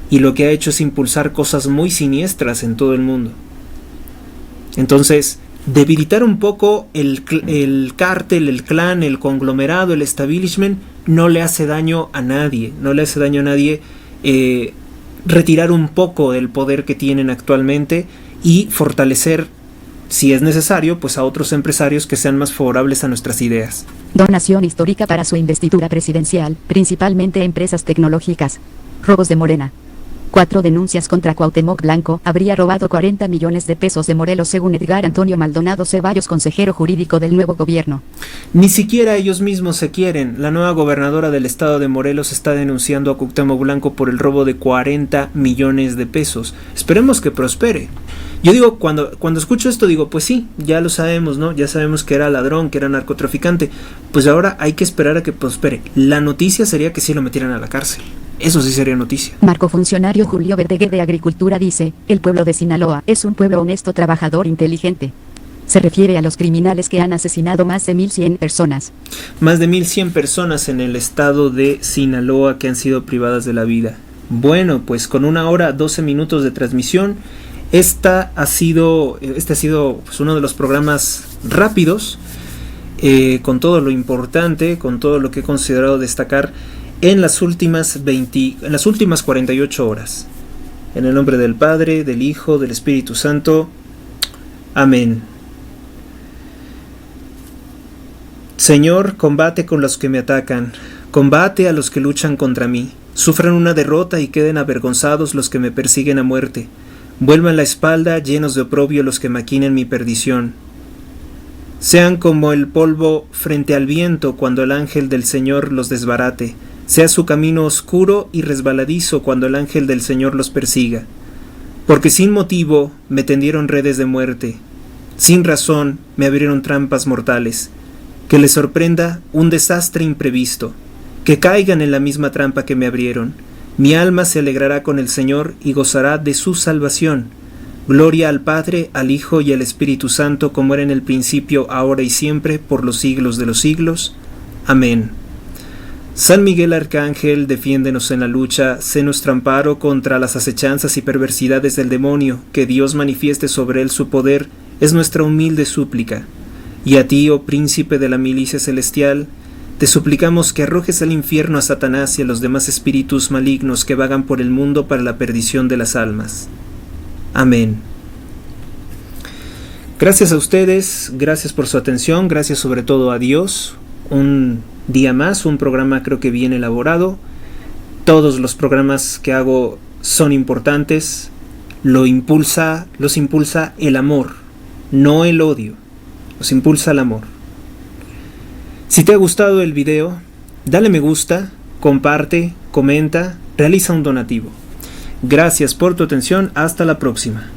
A: y lo que ha hecho es impulsar cosas muy siniestras en todo el mundo. Entonces, debilitar un poco el cártel, el clan, el conglomerado, el establishment, no le hace daño a nadie. No le hace daño a nadie retirar un poco del poder que tienen actualmente y fortalecer, si es necesario, pues a otros empresarios que sean más favorables a nuestras ideas.
B: Donación histórica para su investidura presidencial, principalmente empresas tecnológicas. Robos de Morena. 4 denuncias contra Cuauhtémoc Blanco. Habría robado 40 millones de pesos de Morelos, según Edgar Antonio Maldonado Ceballos, consejero jurídico del nuevo gobierno.
A: Ni siquiera ellos mismos se quieren. La nueva gobernadora del estado de Morelos está denunciando a Cuauhtémoc Blanco por el robo de 40 millones de pesos. Esperemos que prospere. Yo digo, cuando escucho esto digo, pues sí, ya lo sabemos, ¿no? Ya sabemos que era ladrón, que era narcotraficante. Pues ahora hay que esperar a que prospere. La noticia sería que sí lo metieran a la cárcel. Eso sí sería noticia.
B: Narcofuncionario Julio Verdeguer de Agricultura dice, el pueblo de Sinaloa es un pueblo honesto, trabajador, inteligente. Se refiere a los criminales que han asesinado más de 1,100 personas.
A: Más de 1,100 personas en el estado de Sinaloa que han sido privadas de la vida. Bueno, pues con 1 hora 12 minutos de transmisión, este ha sido pues, uno de los programas rápidos, con todo lo importante, con todo lo que he considerado destacar en las últimas 48 horas. En el nombre del Padre, del Hijo, del Espíritu Santo. Amén. Señor, combate con los que me atacan, combate a los que luchan contra mí. Sufran una derrota y queden avergonzados los que me persiguen a muerte. Vuelvan la espalda llenos de oprobio los que maquinan mi perdición. Sean como el polvo frente al viento cuando el ángel del Señor los desbarate. Sea su camino oscuro y resbaladizo cuando el ángel del Señor los persiga. Porque sin motivo me tendieron redes de muerte. Sin razón me abrieron trampas mortales. Que les sorprenda un desastre imprevisto. Que caigan en la misma trampa que me abrieron. Mi alma se alegrará con el Señor y gozará de su salvación. Gloria al Padre, al Hijo y al Espíritu Santo, como era en el principio, ahora y siempre, por los siglos de los siglos. Amén. San Miguel Arcángel, defiéndenos en la lucha, sé nuestro amparo contra las acechanzas y perversidades del demonio, que Dios manifieste sobre él su poder, es nuestra humilde súplica. Y a ti, oh príncipe de la milicia celestial, te suplicamos que arrojes al infierno a Satanás y a los demás espíritus malignos que vagan por el mundo para la perdición de las almas. Amén. Gracias a ustedes, gracias por su atención, gracias sobre todo a Dios. Un día más, un programa creo que bien elaborado. Todos los programas que hago son importantes. Los impulsa el amor, no el odio. Los impulsa el amor. Si te ha gustado el video, dale me gusta, comparte, comenta, realiza un donativo. Gracias por tu atención. Hasta la próxima.